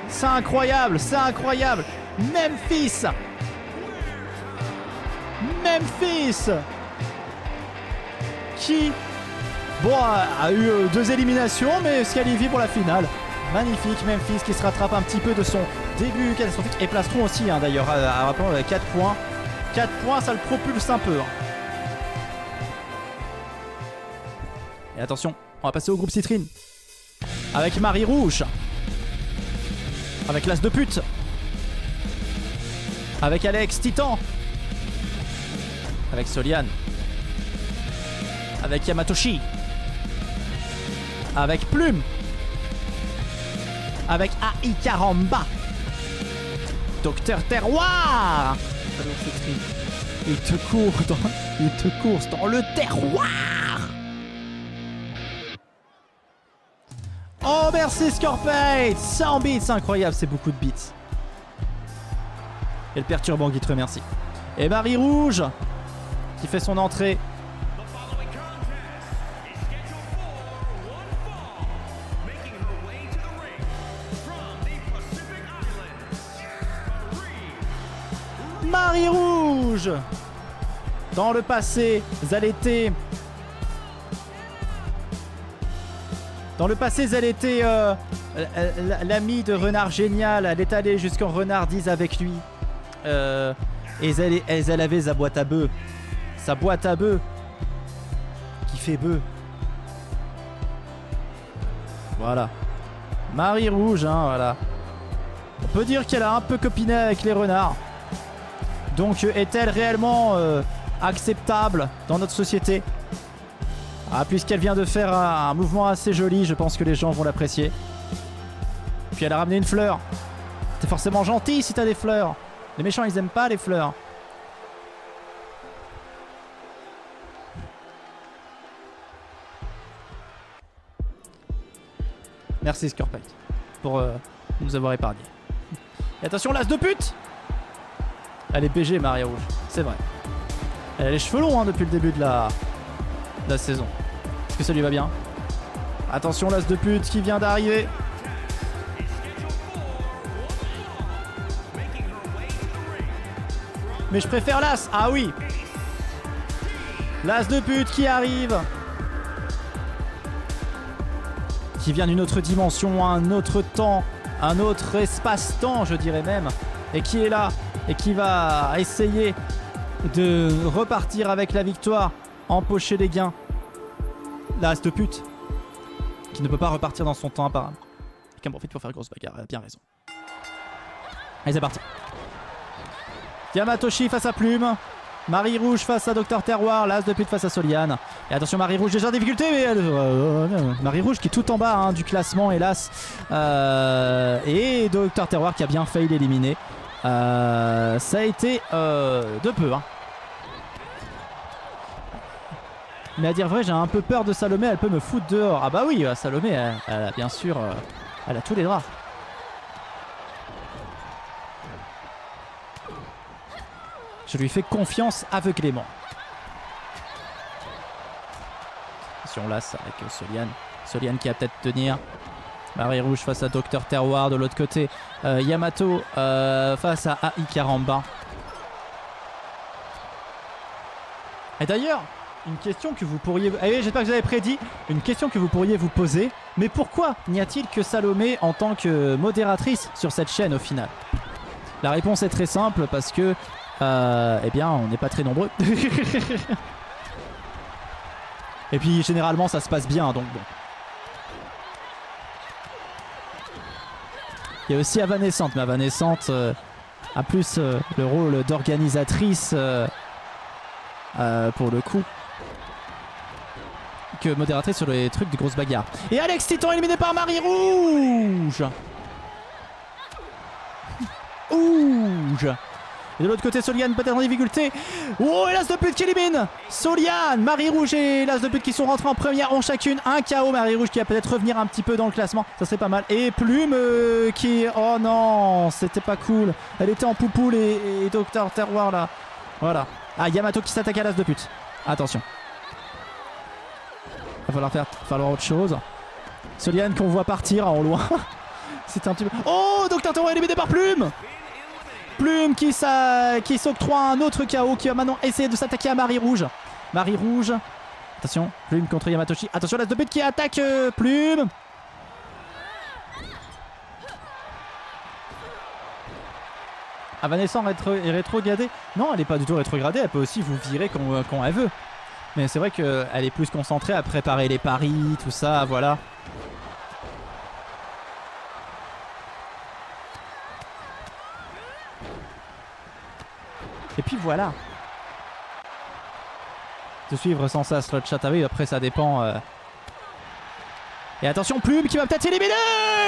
C'est incroyable! C'est incroyable! Memphis! Memphis! Qui... Bon, a eu 2 éliminations, mais se qualifie pour la finale. Magnifique, Memphis qui se rattrape un petit peu de son début catastrophique. Et Plastron aussi, hein, d'ailleurs, rappelons 4 points. 4 points, ça le propulse un peu. Hein. Et attention, on va passer au groupe Citrine. Avec Marie Rouge. Avec l'As de pute. Avec Alex Titan. Avec Soliane. Avec Yamatoshi. Avec Plume. Avec AI Caramba. Docteur Terroir. Il te course dans le terroir. Oh merci Scorpate. 100 bits, incroyable, c'est beaucoup de bits. Et le perturbant qui te remercie. Et Marie Rouge qui fait son entrée. Marie Rouge. Dans le passé, elle était... l'amie de Renard Génial. Elle est allée jusqu'en Renardise avec lui. Et elle avait sa boîte à bœufs. Sa boîte à bœufs. Qui fait bœuf. Voilà. Marie Rouge, hein, voilà. On peut dire qu'elle a un peu copiné avec les renards. Donc est-elle réellement acceptable dans notre société? Ah, puisqu'elle vient de faire un mouvement assez joli, je pense que les gens vont l'apprécier. Puis elle a ramené une fleur. T'es forcément gentil si t'as des fleurs. Les méchants, ils aiment pas les fleurs. Merci Scorpion pour nous avoir épargné. Et attention, l'as de pute. Elle est BG, Marie Rouge, c'est vrai. Elle a les cheveux longs hein, depuis le début de la saison. Est-ce que ça lui va bien? Attention, l'as de pute qui vient d'arriver. Mais je préfère l'as. Ah oui. L'as de pute qui arrive. Qui vient d'une autre dimension, un autre temps, un autre espace-temps, je dirais même. Et qui est là. Et qui va essayer de repartir avec la victoire. Empocher les gains. L'as de pute. Qui ne peut pas repartir dans son temps apparemment. Et qui en profite pour faire grosse bagarre. Elle a bien raison. Allez, c'est parti. Yamatoshi face à Plume. Marie Rouge face à Docteur Terroir. L'as de pute face à Soliane. Et attention, Marie Rouge déjà en difficulté. Mais Marie Rouge qui est tout en bas hein, du classement, hélas. Et Docteur Terroir qui a bien failli l'éliminer. Ça a été de peu. Hein. Mais à dire vrai, j'ai un peu peur de Salomé. Elle peut me foutre dehors. Ah bah oui, Salomé, elle a bien sûr... elle a tous les draps. Je lui fais confiance aveuglément. Attention là, c'est avec Soliane. Soliane qui va peut-être tenir. Marie Rouge face à Docteur Terroir de l'autre côté. Yamato face à AI Karamba. Et d'ailleurs, une question que vous pourriez... Allez, j'espère que vous avez prédit. Une question que vous pourriez vous poser. Mais pourquoi n'y a-t-il que Salomé en tant que modératrice sur cette chaîne au final? La réponse est très simple parce que... eh bien, on n'est pas très nombreux. Et puis, généralement, ça se passe bien, donc bon. Il y a aussi Avanescente, mais Avanescente a plus le rôle d'organisatrice pour le coup que modératrice sur les trucs de grosses bagarres. Et Alex Titan éliminé par Marie Rouge. Rouge. Et de l'autre côté, Soliane peut-être en difficulté. Oh, et l'as de pute qui élimine Soliane. Marie Rouge et l'as de pute qui sont rentrés en première ont chacune un KO. Marie Rouge qui va peut-être revenir un petit peu dans le classement. Ça serait pas mal. Et Plume qui... Oh non, c'était pas cool. Elle était en poupoule et Docteur Terroir là. Voilà. Ah, Yamato qui s'attaque à l'as de pute. Attention. Va falloir autre chose. Soliane qu'on voit partir en loin. C'était un petit peu... Oh, Docteur Terroir éliminé par Plume. Plume qui s'octroie un autre KO, qui va maintenant essayer de s'attaquer à Marie Rouge. Marie Rouge. Attention, Plume contre Yamatoshi. Attention, l'as de pute qui attaque Plume. Avanescente est rétrogradée. Non, elle n'est pas du tout rétrogradée. Elle peut aussi vous virer quand elle veut. Mais c'est vrai qu'elle est plus concentrée à préparer les paris, tout ça, voilà. Et puis voilà. De suivre sans cesse le chat avec, après ça dépend. Et attention, Plume qui va peut-être éliminer.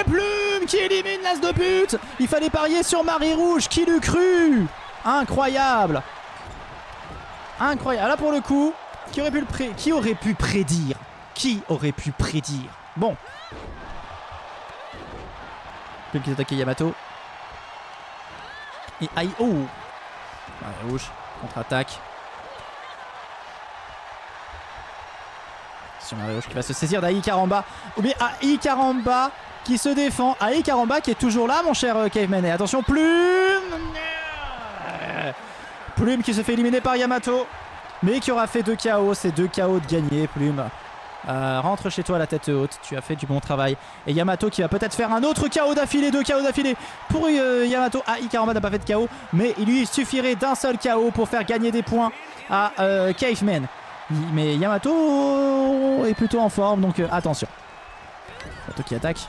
Plume qui élimine l'as de pute. Il fallait parier sur Marie Rouge, qui l'eût cru. Incroyable. Incroyable. Là pour le coup, qui aurait pu prédire? Qui aurait pu prédire? Bon. Plume qui s'attaque Yamato. Et aïe, oh. Marie Rouge, contre-attaque. Sur Marie Rouge qui va se saisir d'Ai Karamba. Ou bien Ai Karamba qui se défend. Ai Karamba qui est toujours là, mon cher Caveman. Et attention, Plume. Plume qui se fait éliminer par Yamato. Mais qui aura fait 2 KO. C'est 2 KO de gagné, Plume. Rentre chez toi la tête haute, tu as fait du bon travail. Et Yamato qui va peut-être faire un autre KO d'affilée, 2 KO d'affilée pour Yamato. Ai Karamba n'a pas fait de KO, mais il lui suffirait d'un seul KO pour faire gagner des points à Caveman. Mais Yamato est plutôt en forme, donc attention. Yamato qui attaque.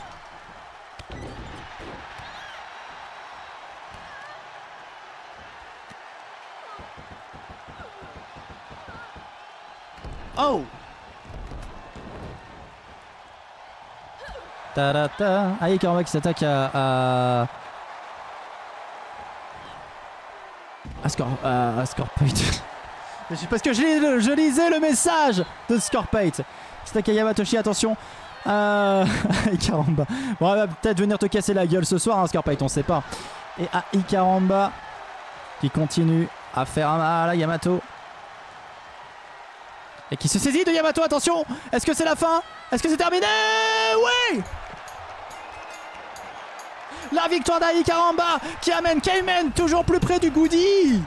Oh! Ta-da-ta. Ai Karamba qui s'attaque à Scorpate. Parce que je lisais le message de Scorpate. C'est Takayama Toshi, attention. Ikaramba. Bon, elle va peut-être venir te casser la gueule ce soir, hein, Scorpate, on sait pas. Et à Ikaramba qui continue à faire un mal à Yamato. Et qui se saisit de Yamato, attention. Est-ce que c'est la fin? Est-ce que c'est terminé? Oui. La victoire d'Ikaramba qui amène Caveman toujours plus près du goodie.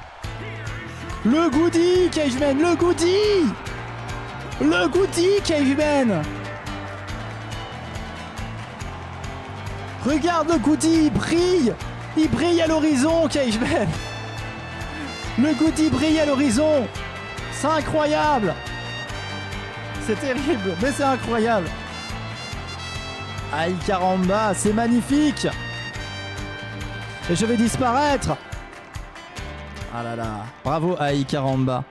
Le goodie, Caveman, le goodie. Le goodie, Caveman. Regarde le goodie, il brille. Il brille à l'horizon, Caveman. Le goodie brille à l'horizon. C'est incroyable. C'est terrible, mais c'est incroyable. Ikaramba, c'est magnifique. Et je vais disparaître. Ah là là. Bravo à Ikaramba.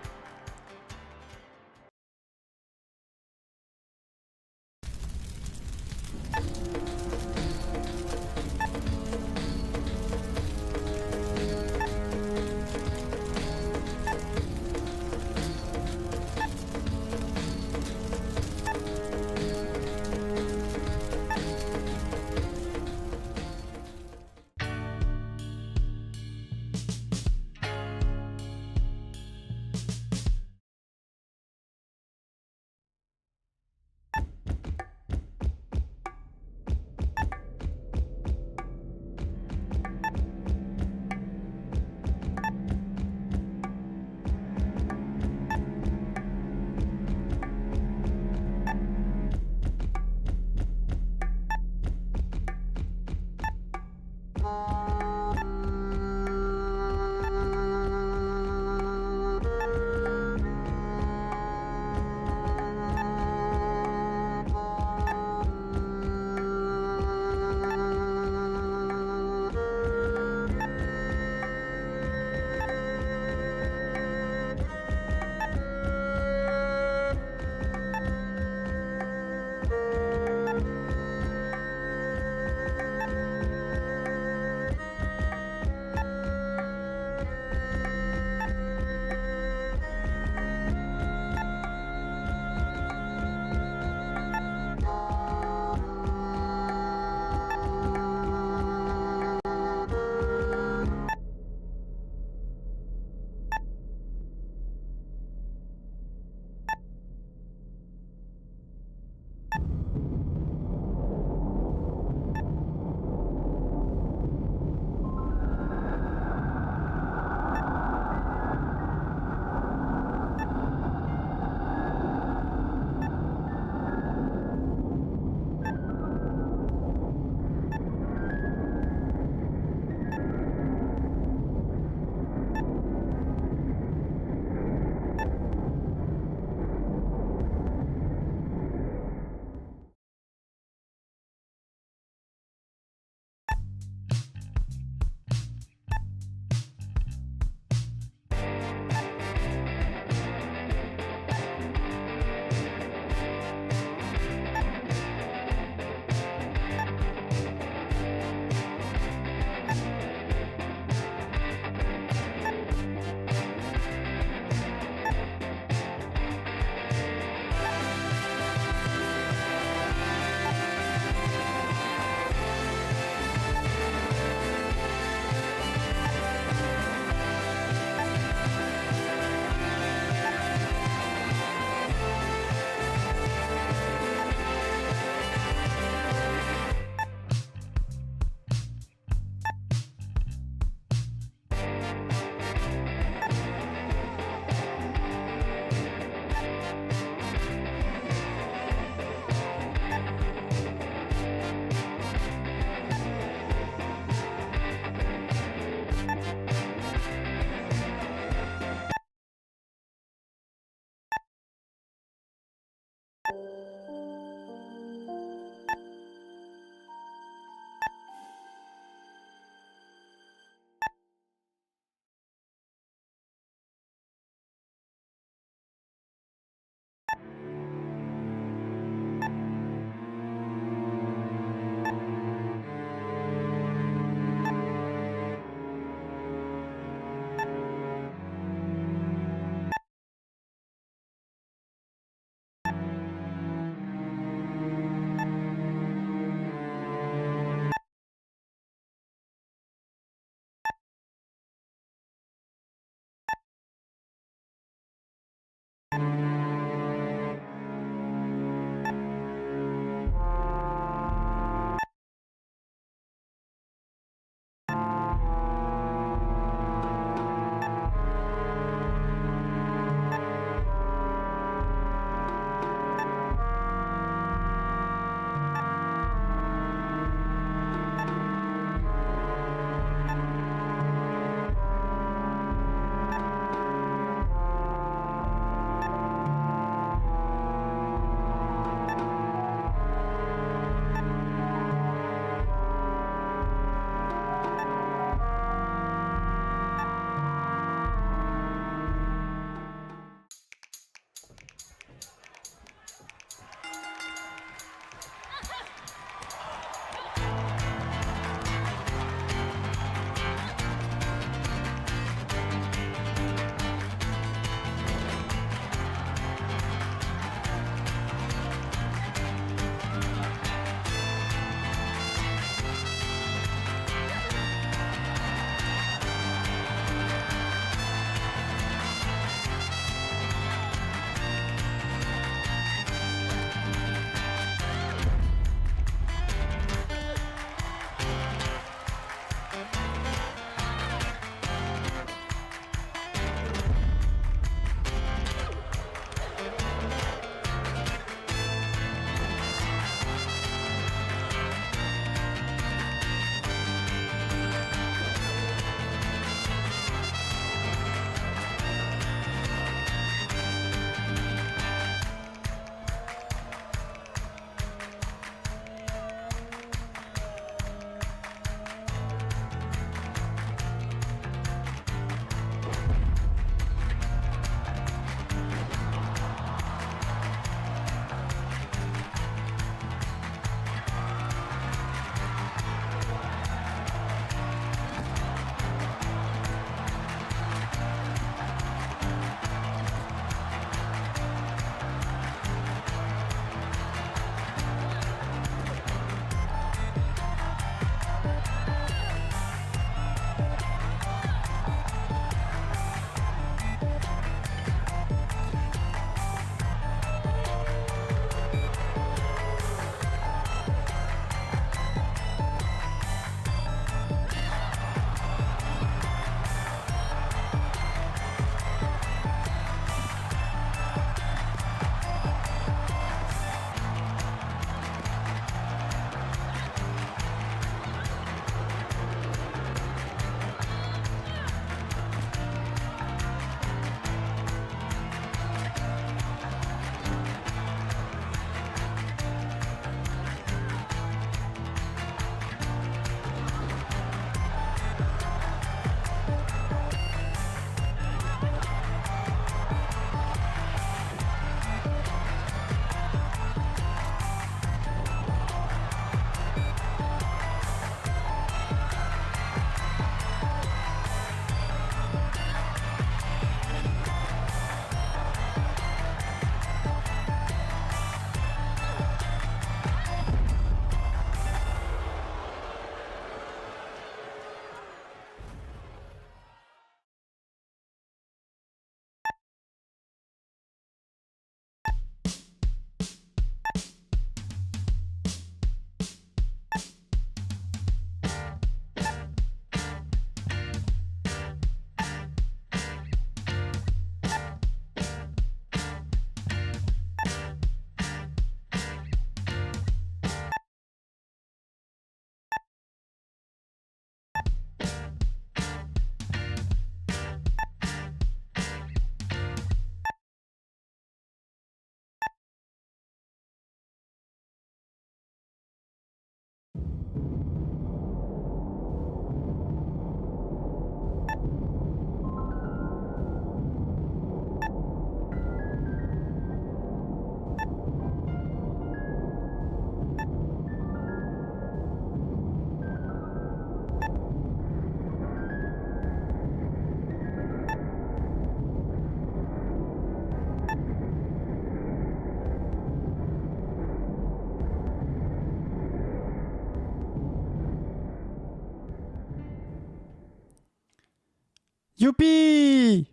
Youpi!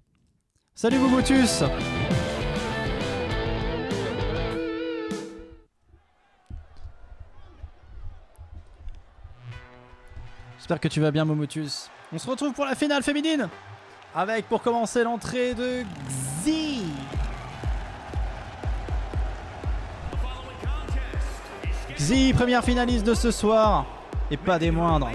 Salut Momotus! J'espère que tu vas bien Momotus. On se retrouve pour la finale féminine avec pour commencer l'entrée de Xi. Xi, première finaliste de ce soir et pas des moindres.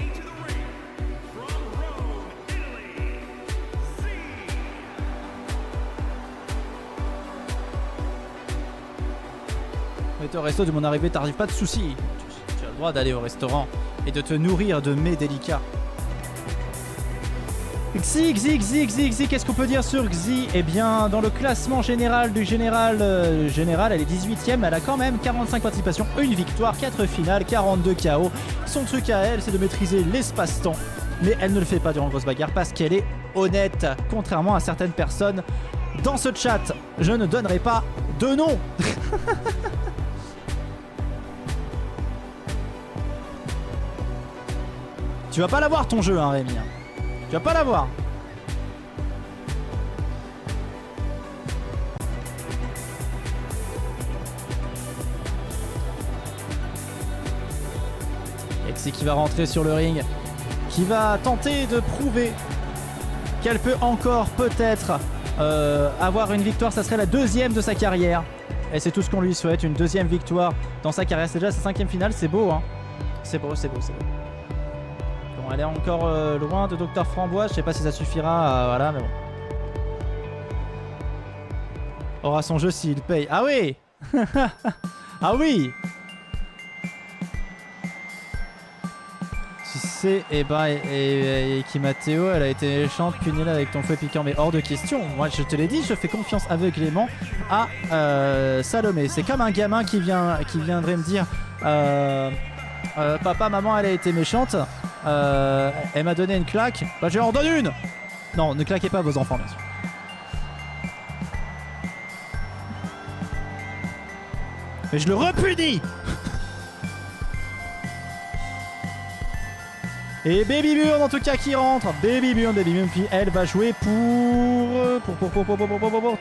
Au resto de mon arrivée, t'arrives pas de soucis. Tu as le droit d'aller au restaurant et de te nourrir de mets délicats. Xi, qu'est-ce qu'on peut dire sur Xi? Eh bien, dans le classement général du général, elle est 18ème, elle a quand même 45 participations, une victoire, 4 finales, 42 KO. Son truc à elle, c'est de maîtriser l'espace-temps. Mais elle ne le fait pas durant grosse bagarre parce qu'elle est honnête, contrairement à certaines personnes dans ce chat. Je ne donnerai pas de nom. Tu vas pas l'avoir ton jeu, hein, Rémi. Tu vas pas l'avoir. Xi qui va rentrer sur le ring, qui va tenter de prouver qu'elle peut encore peut-être avoir une victoire. Ça serait la 2e de sa carrière. Et c'est tout ce qu'on lui souhaite, une 2e victoire dans sa carrière. C'est déjà sa 5e finale, c'est beau, hein. C'est beau. Bon, elle est encore loin de Dr Framboise, je sais pas si ça suffira, voilà, mais bon. Aura son jeu s'il paye. Ah oui. Ah oui. Tu sais, et Kimateo, elle a été méchante, punie avec ton feu piquant, mais hors de question. Moi, je te l'ai dit, je fais confiance aveuglément à Salomé. C'est comme un gamin qui viendrait me dire papa, maman, elle a été méchante. Elle m'a donné une claque. Bah, je lui en donne une. Non, ne claquez pas vos enfants, bien sûr. Mais je le repudie. Et Baby Burn en tout cas qui rentre. Baby Burn, puis elle va jouer pour...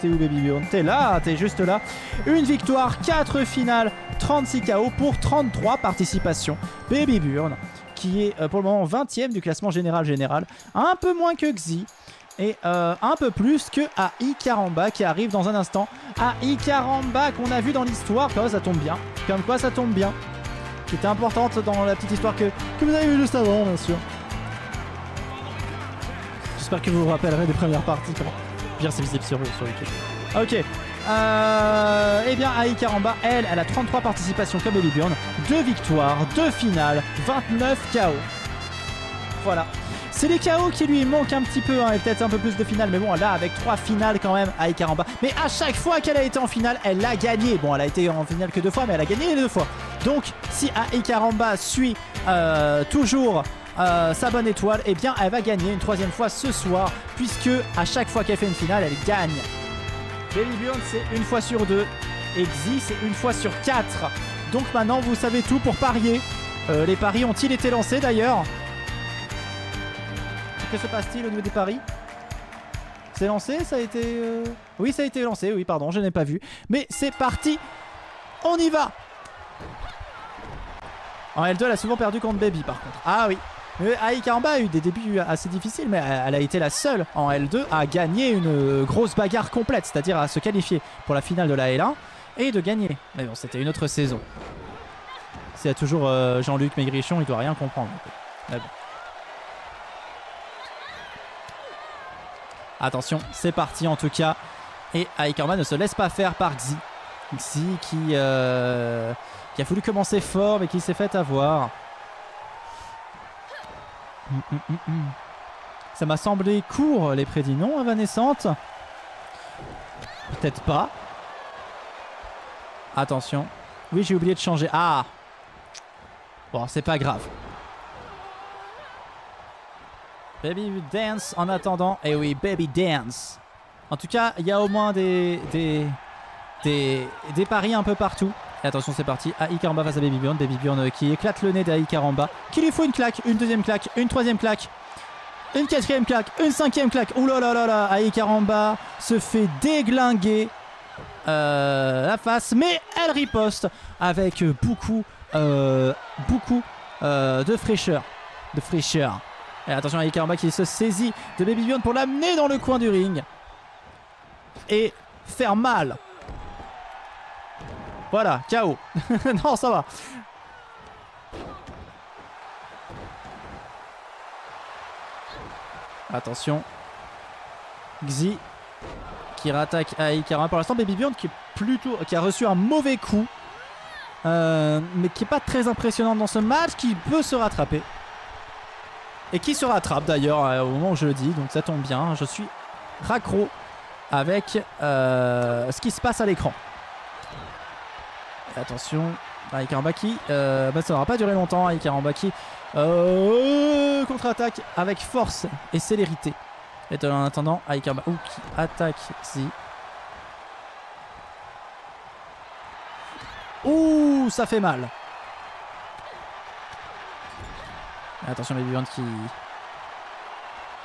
T'es où Baby Burn? T'es là, t'es juste là. Une victoire, 4 finales, 36 KO pour 33 participations. Baby Burn qui est pour le moment 20ème du classement général. Un peu moins que Xi. Et un peu plus que AI Karamba qui arrive dans un instant. AI Karamba qu'on a vu dans l'histoire. Comme ça tombe bien. Qui était importante dans la petite histoire que vous avez vu juste avant, bien sûr. J'espère que vous vous rappellerez des premières parties. Bien, c'est visible sur YouTube. Ok. Eh bien, AI Karamba, elle a 33 participations comme Baby Burn. 2 victoires, 2 finales, 29 KO. Voilà. C'est les KO qui lui manquent un petit peu, hein, et peut-être un peu plus de finales. Mais bon, là, avec 3 finales quand même, AI Karamba. Mais à chaque fois qu'elle a été en finale, elle l'a gagné. Bon, elle a été en finale que 2 fois, mais elle a gagné les 2 fois. Donc, si AI Karamba suit toujours sa bonne étoile, eh bien, elle va gagner une 3e fois ce soir. Puisque à chaque fois qu'elle fait une finale, elle gagne. Baby Burn, c'est une fois sur 2. Et Xi, c'est une fois sur 4. Donc maintenant, vous savez tout pour parier. Les paris ont-ils été lancés d'ailleurs? Que se passe-t-il au niveau des paris? C'est lancé? Ça a été... Oui, ça a été lancé. Oui, pardon, je n'ai pas vu. Mais c'est parti. On y va. En L2, elle a souvent perdu contre Baby, par contre. Ah oui. AI Karamba a eu des débuts assez difficiles, mais elle a été la seule en L2 à gagner une grosse bagarre complète, c'est-à-dire à se qualifier pour la finale de la L1 et de gagner. Mais bon, c'était une autre saison. S'il y a toujours Jean-Luc Maigrichon, il doit rien comprendre. Mais bon. Attention, c'est parti en tout cas. Et AI Karamba ne se laisse pas faire par Xi. Xi qui a voulu commencer fort mais qui s'est fait avoir. Ça m'a semblé court les prédits, non, Evanescente? Peut-être pas. Attention. Oui, j'ai oublié de changer. Ah! Bon, c'est pas grave. Baby Dance en attendant. Et oui, Baby Dance. En tout cas, il y a au moins des paris un peu partout. Et attention, c'est parti. AI Karamba face à Baby Burn. Baby Burn qui éclate le nez d'AI Karamba. Qui lui faut une claque, une deuxième claque, une troisième claque. Une quatrième claque, une cinquième claque. Ouh là là là là, Aïe Karamba se fait déglinguer la face, mais elle riposte avec beaucoup de fraîcheur. Et attention, Aïe Karamba qui se saisit de Baby Björn pour l'amener dans le coin du ring et faire mal. Voilà, KO. Non, ça va. Attention. Xi qui rattaque Aïe Karamba. Pour l'instant, Baby Björn qui a reçu un mauvais coup. Mais qui n'est pas très impressionnant dans ce match, qui peut se rattraper. Et qui se rattrape d'ailleurs au moment où je le dis. Donc ça tombe bien. Je suis raccro avec ce qui se passe à l'écran. Attention, Aïe Karamba qui ça n'aura pas duré longtemps. Aïe Karamba qui contre-attaque avec force et célérité. Et en attendant, Aïe Karamba qui attaque Xi. Ouh, ça fait mal. Attention, Baby Björn qui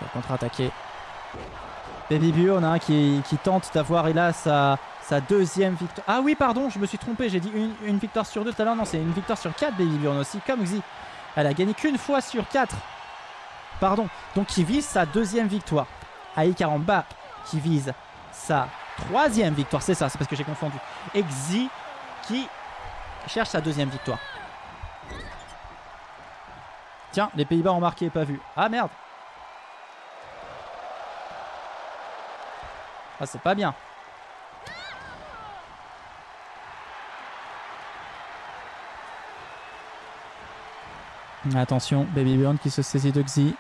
va contre-attaquer. Baby Björn hein, qui tente d'avoir hélas sa deuxième victoire. Ah oui, pardon, je me suis trompé. J'ai dit une victoire sur 2 tout à l'heure. Non, c'est une victoire sur 4, Baby Björn aussi, comme Xi. Elle a gagné qu'une fois sur 4. Pardon. Donc, qui vise sa deuxième victoire. Aïe Karamba qui vise sa 3e victoire. C'est ça, c'est parce que j'ai confondu. Et Xi qui cherche sa 2e victoire. Tiens, les Pays-Bas ont marqué et pas vu. Ah merde. Ah, c'est pas bien. Attention, Baby Björn qui se saisit de Xi.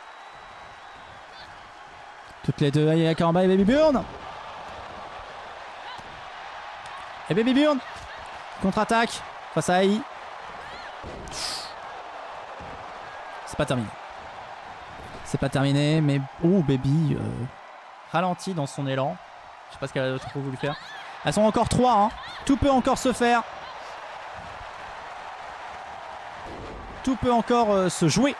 Toutes les deux, Aïe Karamba et Baby Björn. Et Baby Björn contre-attaque face à Aïe. C'est pas terminé. C'est pas terminé, mais oh, Baby ralentit dans son élan. Je sais pas ce qu'elle a trop voulu faire. Elles sont encore 3, hein. Tout peut encore se faire. Tout peut encore se jouer.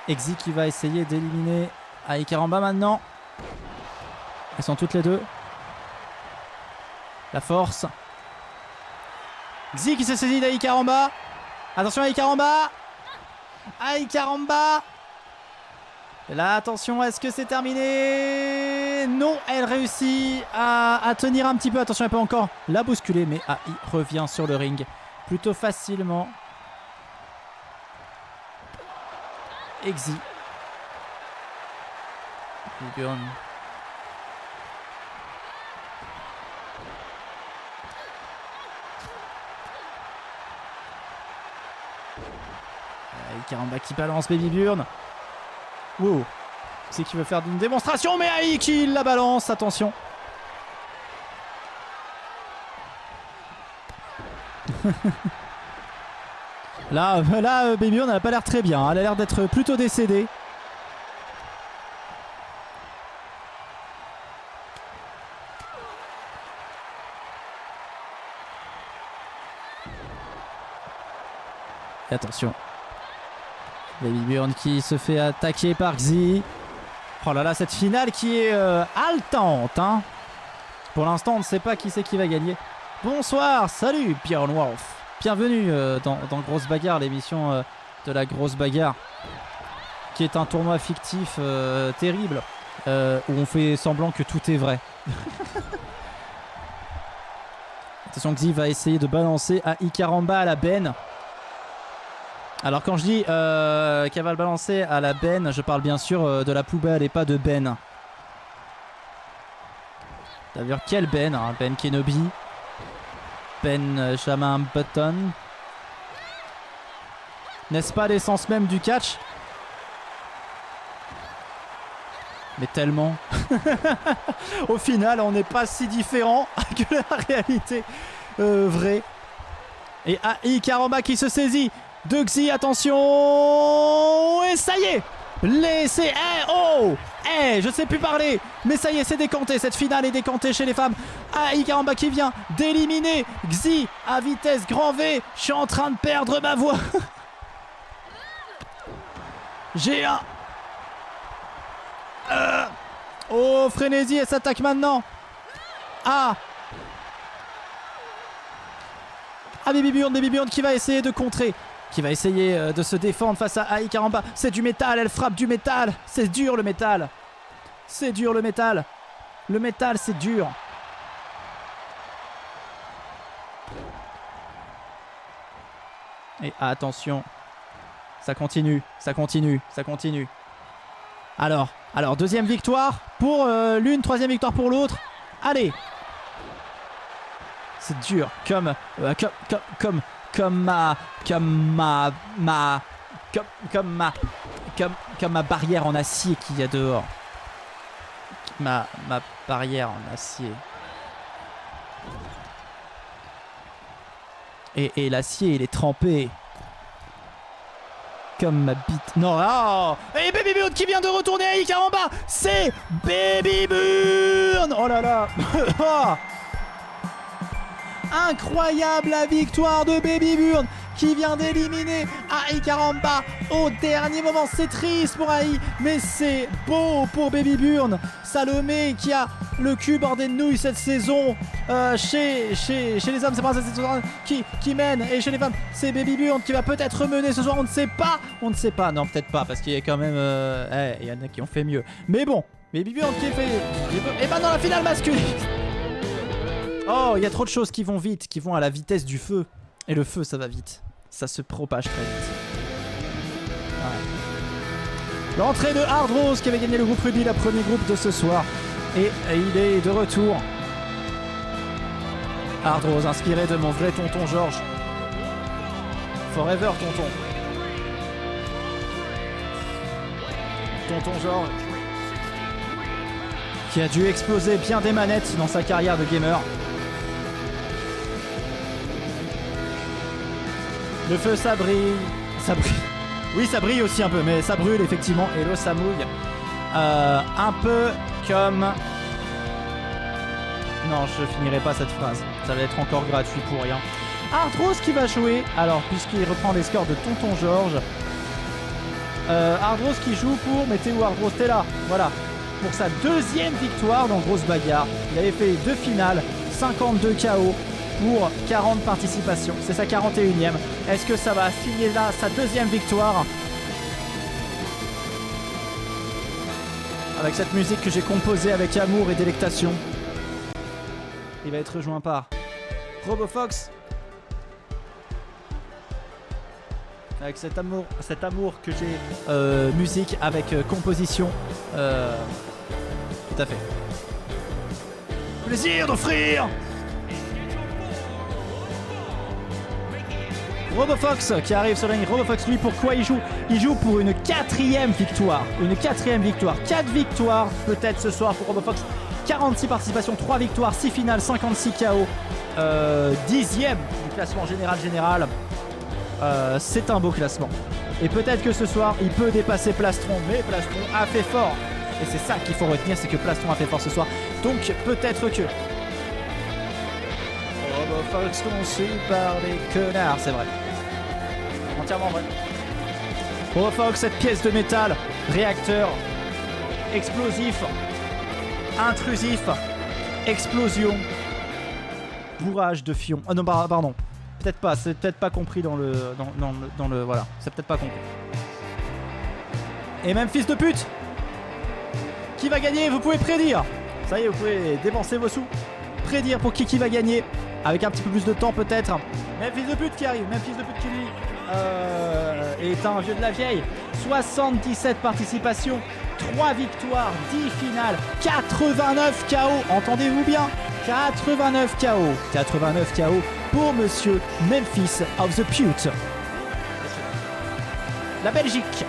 Xi qui va essayer d'éliminer Aïe Karamba maintenant. Elles sont toutes les deux. La force. Xi qui se saisit d'Aïe Karamba. Attention Aïe Karamba. Aïe Karamba. Et là, attention, est-ce que c'est terminé? Non, elle réussit à tenir un petit peu. Attention, elle peut encore la bousculer, mais Aïe revient sur le ring plutôt facilement. Xi. Björn. Aïe Karamba qui balance Baby Björn. Wow. C'est qui veut faire une démonstration, mais Aïe qui la balance. Attention. Là, Baby Björn n'a pas l'air très bien. Elle a l'air d'être plutôt décédée. Et attention. Baby Björn qui se fait attaquer par Xi. Oh là là, cette finale qui est haletante. Hein. Pour l'instant, on ne sait pas qui c'est qui va gagner. Bonsoir, salut Björn Wolf. Bienvenue dans Grosse Bagarre, l'émission de la Grosse Bagarre. Qui est un tournoi fictif terrible. Où on fait semblant que tout est vrai. Attention, Xi va essayer de balancer Aïe Karamba à la benne. Alors quand je dis qu'elle va le balancer à la benne, je parle bien sûr de la poubelle et pas de Ben. D'ailleurs, quelle Ben hein? Ben Kenobi, Benjamin Button. N'est-ce pas l'essence même du catch? Mais tellement. Au final, on n'est pas si différent que la réalité vraie. Et Aïe Karamba qui se saisit de Xi, attention. Et ça y est. Laissez. Je sais plus parler. Mais ça y est, c'est décanté. Cette finale est décantée chez les femmes. Aïe Karamba qui vient d'éliminer Xi à vitesse grand V. Je suis en train de perdre ma voix. J'ai un Oh, Frénésie, elle s'attaque maintenant. Ah, Baby Burn qui va essayer de contrer. Qui va essayer de se défendre face à Ai Karamba. C'est du métal, elle frappe du métal. C'est dur le métal. C'est dur le métal. Le métal, c'est dur. Et attention. Ça continue, ça continue, ça continue. Alors, deuxième victoire pour l'une, troisième victoire pour l'autre. Allez. C'est dur, comme ma barrière en acier qu'il y a dehors. Ma barrière en acier. Et l'acier, il est trempé. Comme ma bite. Non, oh. Et Baby Burn qui vient de retourner à Ikaramba. C'est Baby Burn. Oh là là. Incroyable la victoire de Baby Burn qui vient d'éliminer Ai Karamba au dernier moment. C'est triste pour Ai, mais c'est beau pour Baby Burn. Salomé qui a le cul bordé de nouilles cette saison. Chez les hommes, c'est pas cette saison qui mène, et chez les femmes, c'est Baby Burn qui va peut-être mener ce soir. On ne sait pas. On ne sait pas. Non, peut-être pas, parce qu'il y a quand même. Il y en a qui ont fait mieux. Mais bon, Baby Burn qui est fait. Et maintenant la finale masculine. Oh, il y a trop de choses qui vont vite, qui vont à la vitesse du feu. Et le feu, ça va vite. Ça se propage très vite. Ouais. L'entrée de Hard Rose qui avait gagné le groupe Ruby, le premier groupe de ce soir. Et il est de retour. Hard Rose, inspiré de mon vrai tonton Georges. Forever, tonton. Tonton Georges. Qui a dû exploser bien des manettes dans sa carrière de gamer. Le feu, ça brille. Ça brille. Oui, ça brille aussi un peu, mais ça brûle effectivement. Et l'eau, ça mouille. Un peu comme... Non, je finirai pas cette phrase. Ça va être encore gratuit pour rien. Hard Rose qui va jouer. Alors, puisqu'il reprend les scores de tonton Georges. Hard Rose qui joue pour... Mettez où Hard Rose? T'es là. Voilà. Pour sa deuxième victoire dans Grosse Bagarre. Il avait fait 2 finales. 52 KO. Pour 40 participations. C'est sa 41e. Est-ce que ça va signer là sa deuxième victoire? Avec cette musique que j'ai composée avec amour et délectation. Il va être rejoint par RoboFox. Avec cet amour que j'ai musique avec composition. Tout à fait. Plaisir d'offrir. RoboFox qui arrive sur le ring. RoboFox, lui, pourquoi il joue? Il joue pour une 4e victoire. Une 4e victoire. 4 victoires peut-être ce soir pour RoboFox. 46 participations, 3 victoires, 6 finales, 56 KO. 10e du classement général. C'est un beau classement. Et peut-être que ce soir, il peut dépasser Plastron. Mais Plastron a fait fort. Et c'est ça qu'il faut retenir, c'est que Plastron a fait fort ce soir. Donc peut-être que... RoboFox conçu par des connards, c'est vrai. Entièrement vrai. RoboFox, cette pièce de métal, réacteur, explosif, intrusif, explosion, bourrage de fion. Ah non, pardon. Peut-être pas, c'est peut-être pas compris dans le voilà, c'est peut-être pas compris. Et même fils de pute, qui va gagner? Vous pouvez prédire. Ça y est, vous pouvez dépenser vos sous. Prédire pour qui va gagner. Avec un petit peu plus de temps peut-être. Même fils de pute qui arrive. Même fils de pute qui lui est un vieux de la vieille. 77 participations. 3 victoires. 10 finales. 89 KO. Entendez-vous bien? 89 KO. 89 KO pour monsieur Memphis of the Pute. La Belgique.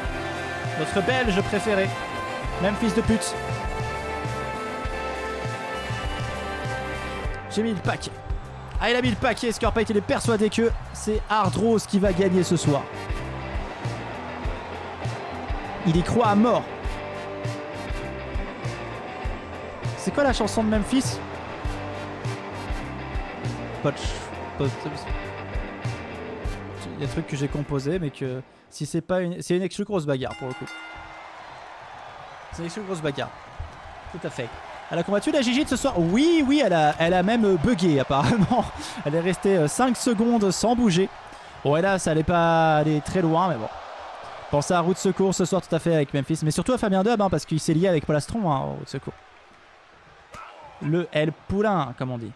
Notre Belge préféré. Memphis de pute. J'ai mis le paquet. Ah, il a mis le paquet. Scorpite, il est persuadé que c'est Hard Rose qui va gagner ce soir. Il y croit à mort. C'est quoi la chanson de Memphis? Il y a des trucs que j'ai composés, mais que si c'est pas une... C'est une exclu grosse bagarre pour le coup. C'est une exclu grosse bagarre. Tout à fait. Elle a combattu la Gigi de ce soir. Oui, oui, elle a même bugué apparemment. Elle est restée 5 secondes sans bouger. Bon, et là, ça allait pas aller très loin, mais bon. Pensez à roue de secours ce soir tout à fait avec Memphis. Mais surtout à Fabien Dub, hein, parce qu'il s'est lié avec Polastron en roue de secours. Le El Poulain, comme on dit.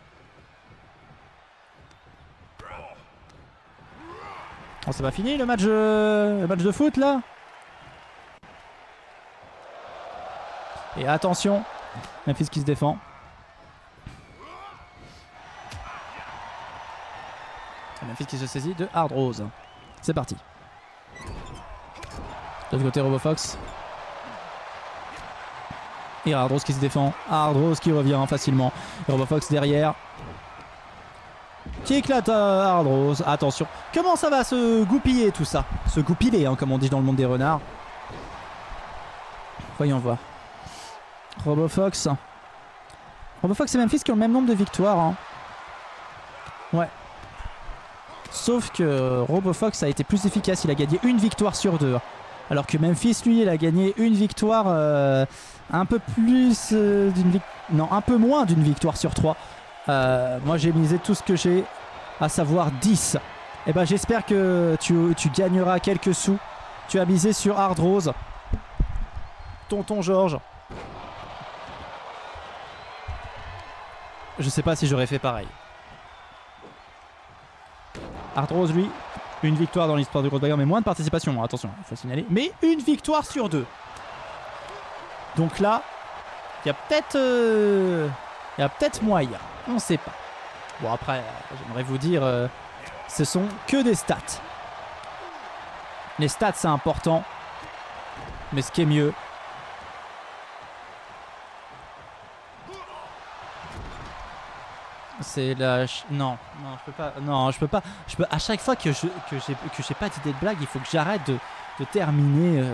Oh, c'est pas fini le match de foot là? Et attention, Memphis qui se défend. Et Memphis qui se saisit de Hard Rose. C'est parti. De l'autre côté, RoboFox. Et Hard Rose qui se défend. Hard Rose qui revient facilement. Et RoboFox derrière. Qui éclate Hard Rose. Attention. Comment ça va se goupiller tout ça? Se goupiller, hein, comme on dit dans le monde des renards. Voyons voir. RoboFox. RoboFox et Memphis qui ont le même nombre de victoires. Hein. Ouais. Sauf que RoboFox a été plus efficace. Il a gagné une victoire sur 2. Alors que Memphis, lui, il a gagné une victoire un peu plus non, un peu moins d'une victoire sur 3. Moi, j'ai misé tout ce que j'ai, à savoir 10. Et ben, j'espère que tu gagneras quelques sous. Tu as misé sur Hard Rose. Tonton Georges. Je sais pas si j'aurais fait pareil. Hard Rose, lui, une victoire dans l'histoire du Grosse Bagarre, mais moins de participation, hein, attention, il faut signaler. Mais une victoire sur 2. Donc là, il y a peut-être moyen. On sait pas. Bon, après, j'aimerais vous dire, ce sont que des stats. Les stats, c'est important. Mais ce qui est mieux, c'est la... Non, je peux pas. Non, je peux pas. À chaque fois que j'ai pas d'idée de blague, il faut que j'arrête de terminer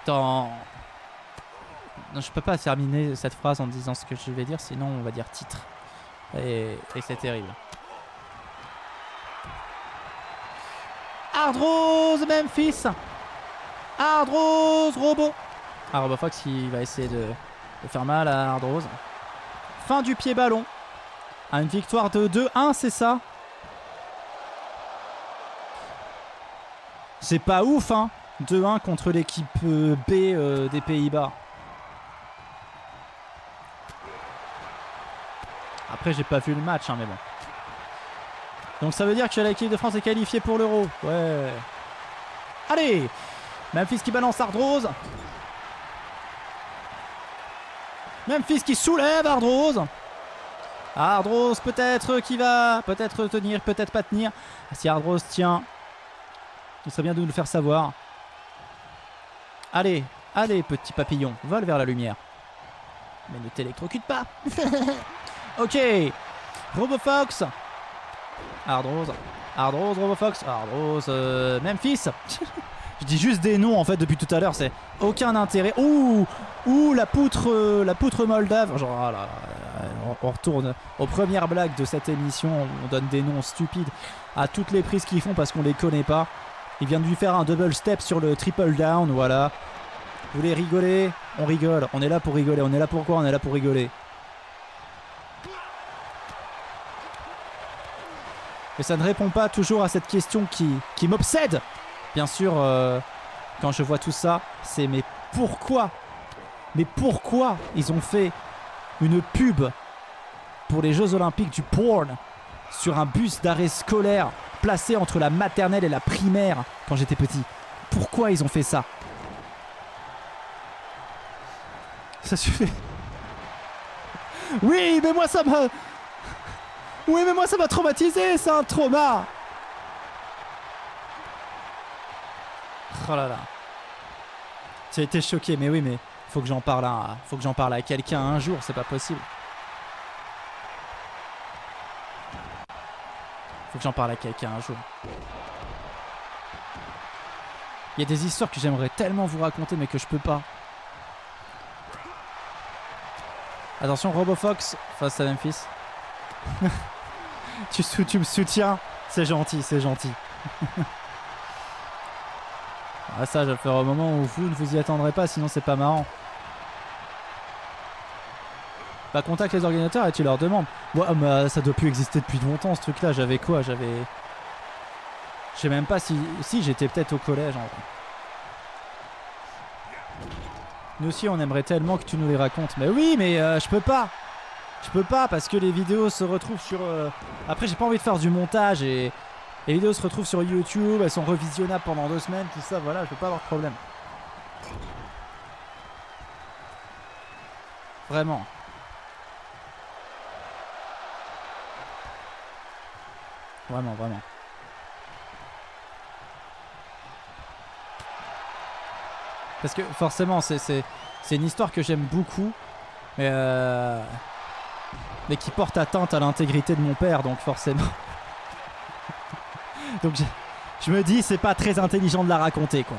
dans... Non, je peux pas terminer cette phrase en disant ce que je vais dire, sinon on va dire titre. Et c'est terrible. Hard Rose Memphis. Hard Rose Robo. Ah, RoboFox qui va essayer de faire mal à Hard Rose. Fin du pied ballon. À une victoire de 2-1, c'est ça? C'est pas ouf, hein. 2-1 contre l'équipe B des Pays-Bas. Après, j'ai pas vu le match, hein, mais bon. Donc ça veut dire que l'équipe de France est qualifiée pour l'Euro. Ouais. Allez, Memphis qui balance Hard Rose. Memphis qui soulève Hard Rose. Hard Rose peut-être qui va peut-être tenir, peut-être pas tenir. Si Hard Rose tient, il serait bien de nous le faire savoir. Allez, allez petit papillon, vole vers la lumière. Mais ne t'électrocute pas. Ok, RoboFox. Hard Rose, RoboFox, Hard Rose, Memphis. Je dis juste des noms en fait depuis tout à l'heure, c'est aucun intérêt. Ouh, la poutre moldave. Genre, oh là là, on retourne aux premières blagues de cette émission. On donne des noms stupides à toutes les prises qu'ils font parce qu'on les connaît pas. Il vient de lui faire un double step sur le triple down, voilà. Vous voulez rigoler? On rigole. On est là pour rigoler. On est là pour quoi? On est là pour rigoler. Et ça ne répond pas toujours à cette question qui m'obsède. Bien sûr, quand je vois tout ça, c'est mais pourquoi? Mais pourquoi ils ont fait une pub pour les Jeux Olympiques du porn sur un bus d'arrêt scolaire placé entre la maternelle et la primaire quand j'étais petit? Pourquoi ils ont fait ça? Ça suffit. Oui, mais moi ça m'a... Oui, mais moi ça m'a traumatisé, c'est un trauma. Oh là là. Tu as été choqué, mais oui, mais faut que j'en parle à quelqu'un un jour, c'est pas possible. Faut que j'en parle à quelqu'un un jour. Il y a des histoires que j'aimerais tellement vous raconter, mais que je peux pas. Attention, RoboFox face à Memphis. tu me soutiens, c'est gentil, c'est gentil. Ah, ça, je vais le faire au moment où vous ne vous y attendrez pas, sinon c'est pas marrant. Bah contacte les organisateurs et tu leur demandes. Moi, ça doit plus exister depuis longtemps ce truc-là. J'avais quoi? Je sais même pas si j'étais peut-être au collège en vrai. Nous aussi on aimerait tellement que tu nous les racontes. Mais oui, mais je peux pas. Je peux pas parce que les vidéos se retrouvent sur... Après j'ai pas envie de faire du montage et les vidéos se retrouvent sur YouTube, elles sont revisionnables pendant 2 semaines, tout ça, voilà, je peux pas avoir de problème. Vraiment. Vraiment, vraiment. Parce que forcément c'est une histoire que j'aime beaucoup. Mais qui porte atteinte à l'intégrité de mon père, donc forcément. Donc je me dis c'est pas très intelligent de la raconter quoi.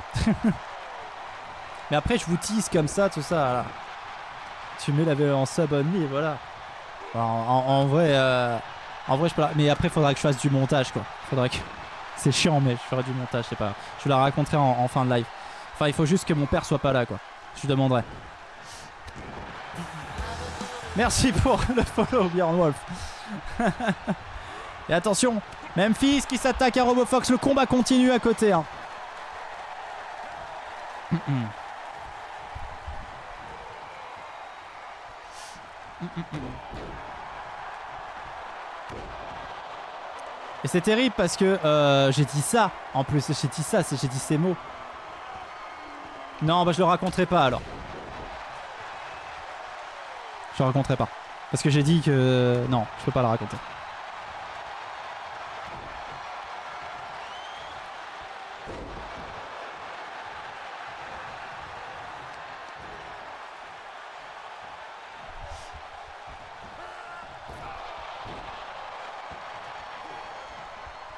Mais après je vous tease comme ça, tout ça. Voilà. Tu mets la en sub only et voilà. En vrai je peux la... Mais après faudra que je fasse du montage quoi. Faudra que... C'est chiant mais je ferai du montage, c'est pas grave. Je la raconterai en fin de live. Enfin il faut juste que mon père soit pas là quoi. Je lui demanderai. Merci pour le follow, Bjorn Wolf. Et attention, Memphis qui s'attaque à RoboFox. Le combat continue à côté. Hein. Et c'est terrible parce que j'ai dit ça. En plus, j'ai dit ça, j'ai dit ces mots. Non, bah je le raconterai pas alors. Je le raconterai pas. Parce que j'ai dit que... Non, je peux pas le raconter.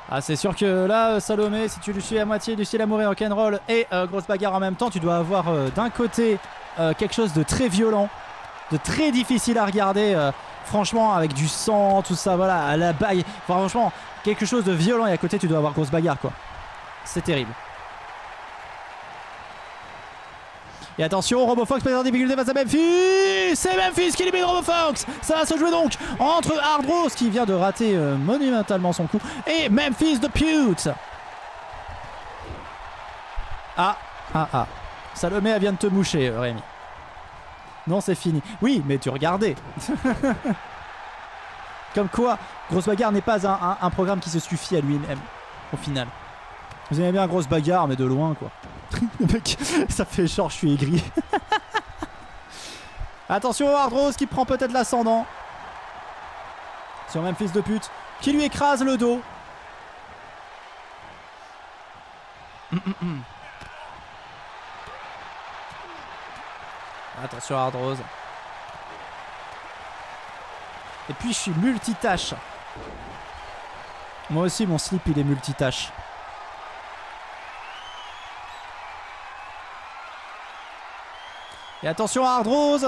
Ah c'est sûr que là Salomé, si tu lui suis à moitié, lui suis l'amour et rock'n'roll et grosse bagarre en même temps, tu dois avoir d'un côté quelque chose de très violent, de très difficile à regarder, franchement avec du sang, tout ça, voilà, à la baille, enfin, franchement quelque chose de violent et à côté tu dois avoir grosse bagarre quoi. C'est terrible. Et attention, RoboFox peut être en difficulté face à Memphis. C'est Memphis qui élimine RoboFox. Ça va se jouer donc entre Hardros qui vient de rater monumentalement son coup et Memphis the Pute. Ah. Salomé, elle vient de te moucher, Rémi. Non, c'est fini. Oui, mais tu regardais. Comme quoi, Grosse Bagarre n'est pas un programme qui se suffit à lui-même, au final. Vous aimez bien Grosse Bagarre, mais de loin, quoi. Le mec, ça fait genre je suis aigri. Attention Hardros qui prend peut-être l'ascendant sur Memphis de pute qui lui écrase le dos. Attention Hardros. Et puis je suis multitâche. Moi aussi mon slip il est multitâche. Et attention à Hardros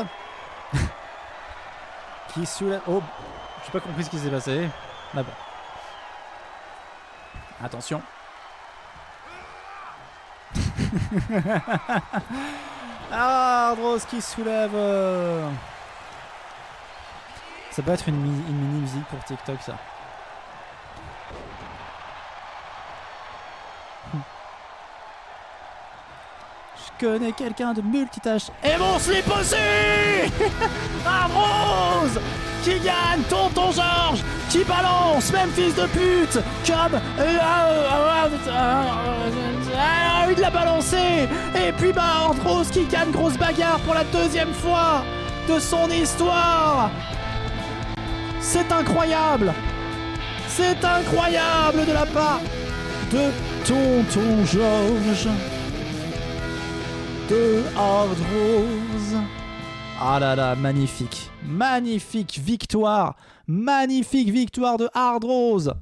qui soulève... Oh, j'ai pas compris ce qui s'est passé. Ah bon. Attention. Hardros qui soulève... Ça peut être une mini musique pour TikTok ça. Je connais quelqu'un de multitâche. Et mon slip aussi. Hardros qui gagne, Tonton Georges qui balance Memphis de pute comme... il l'a balancé. Et puis Hardros qui gagne grosse bagarre pour la 2e fois de son histoire. C'est incroyable. C'est incroyable de la part de Tonton Georges. De Hardros. Ah là là, magnifique. Magnifique victoire. Magnifique victoire de Hardros.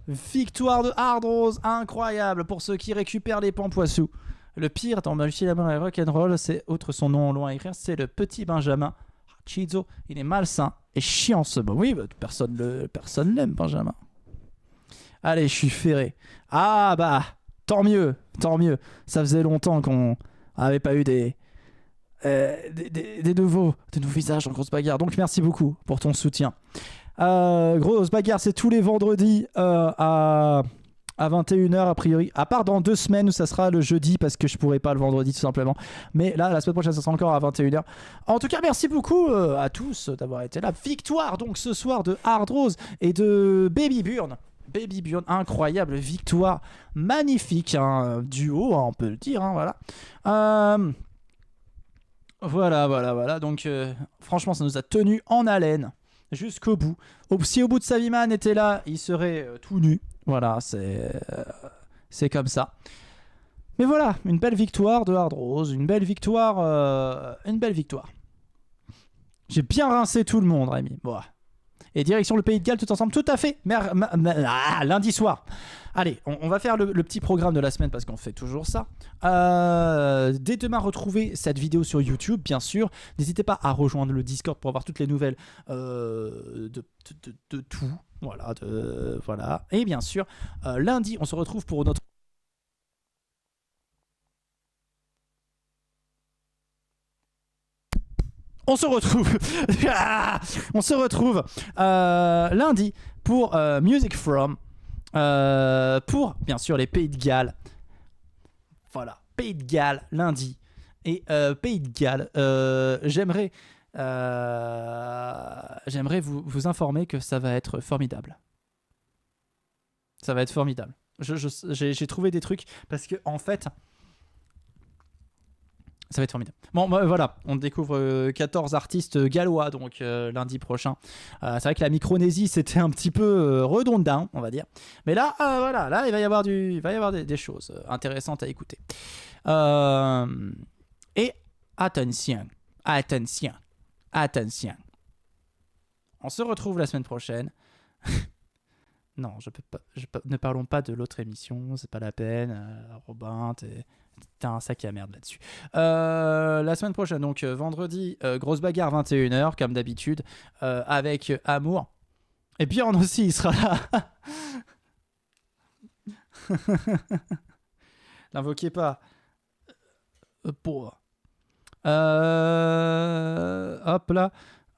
Victoire de Hardros, incroyable pour ceux qui récupèrent les pampoissous. Le pire dans Magie la main et Rock'n'Roll, c'est outre son nom long à écrire, c'est le petit Benjamin. Chizo, il est malsain et chiant ce bon. Oui, bah, personne l'aime, Benjamin. Allez, je suis ferré. Ah bah, tant mieux, tant mieux. Ça faisait longtemps qu'on n'avait pas eu des des nouveaux visages en Grosse Bagarre. Donc merci beaucoup pour ton soutien. Grosse Bagarre, c'est tous les vendredis à 21h a priori, à part dans 2 semaines où ça sera le jeudi parce que je pourrai pas le vendredi tout simplement, mais là la semaine prochaine ça sera encore à 21h. En tout cas merci beaucoup à tous d'avoir été là. Victoire donc ce soir de Hard Rose et de Baby Burn, incroyable victoire, magnifique hein, duo hein, on peut le dire hein, voilà donc franchement ça nous a tenu en haleine jusqu'au bout. Si au bout de sa vie man était là il serait tout nu. Voilà, c'est comme ça. Mais voilà, une belle victoire de Hard Rose, une belle victoire. J'ai bien rincé tout le monde, Rémi. Bon. Et direction le Pays de Galles tout ensemble, tout à fait. Lundi soir. Allez, on va faire le petit programme de la semaine parce qu'on fait toujours ça. Dès demain, retrouvez cette vidéo sur YouTube, bien sûr. N'hésitez pas à rejoindre le Discord pour avoir toutes les nouvelles de tout. Voilà. Et bien sûr, lundi, on se retrouve pour notre... On se retrouve lundi pour Music From, pour bien sûr les Pays de Galles. Voilà, Pays de Galles lundi. Et Pays de Galles, j'aimerais vous informer que ça va être formidable. Ça va être formidable. J'ai trouvé des trucs parce que en fait... Ça va être formidable. Bon, voilà, on découvre 14 artistes gallois donc lundi prochain. C'est vrai que la Micronésie c'était un petit peu redondant, on va dire. Mais là, là il va y avoir des choses intéressantes à écouter. Et attention. On se retrouve la semaine prochaine. Non, je peux pas. Ne parlons pas de l'autre émission, c'est pas la peine. Robin, t'es un sac à merde là-dessus. La semaine prochaine, donc vendredi, Grosse Bagarre 21h, comme d'habitude, avec Amour. Et Björn aussi, il sera là. L'invoquez pas. Hop là.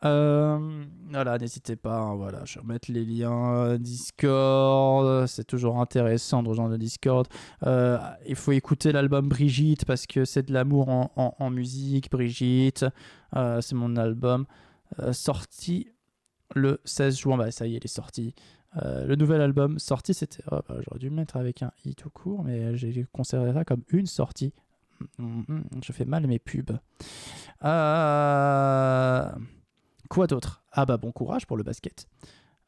Voilà, n'hésitez pas, hein, voilà, je vais remettre les liens Discord, c'est toujours intéressant de rejoindre le Discord. Il faut écouter l'album Brigitte parce que c'est de l'amour en musique. Brigitte, c'est mon album sorti le 16 juin, bah ça y est, il est sorti. Le nouvel album sorti, c'était, j'aurais dû le mettre avec un i tout court, mais j'ai considéré ça comme une sortie. Je fais mal mes pubs. Quoi d'autre? Ah bah bon courage pour le basket.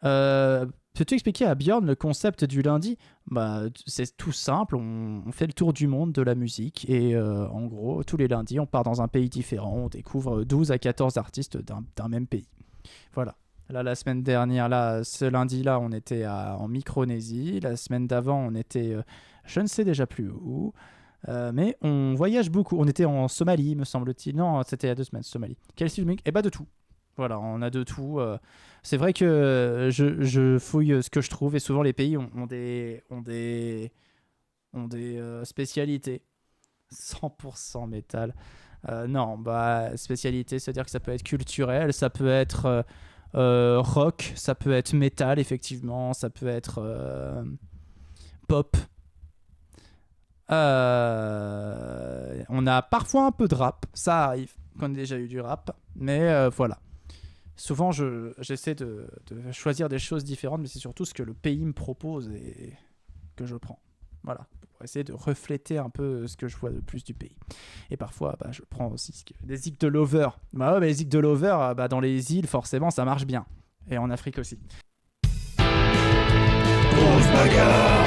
Peux-tu expliquer à Björn le concept du lundi? Bah c'est tout simple, on fait le tour du monde de la musique et en gros tous les lundis on part dans un pays différent, on découvre 12 à 14 artistes d'un même pays. Voilà. Là la semaine dernière, ce lundi-là on était en Micronésie, la semaine d'avant on était je ne sais déjà plus où. Mais on voyage beaucoup. On était en Somalie, me semble-t-il. Non, c'était il y a 2 semaines, Somalie. Quel style de musique? Eh bah de tout. Voilà, on a de tout. C'est vrai que je fouille ce que je trouve et souvent les pays ont des spécialités. 100% métal. Non, bah spécialité, c'est-à-dire que ça peut être culturel, ça peut être rock, ça peut être métal, effectivement, ça peut être pop. On a parfois un peu de rap, ça arrive, qu'on ait déjà eu du rap, mais voilà. Souvent, j'essaie de choisir des choses différentes, mais c'est surtout ce que le pays me propose et que je prends. Voilà, pour essayer de refléter un peu ce que je vois de plus du pays. Et parfois, je prends aussi des zigs de Lover. Bah ouais, mais les zigs de Lover, dans les îles, forcément, ça marche bien. Et en Afrique aussi. Grosse Bagarre.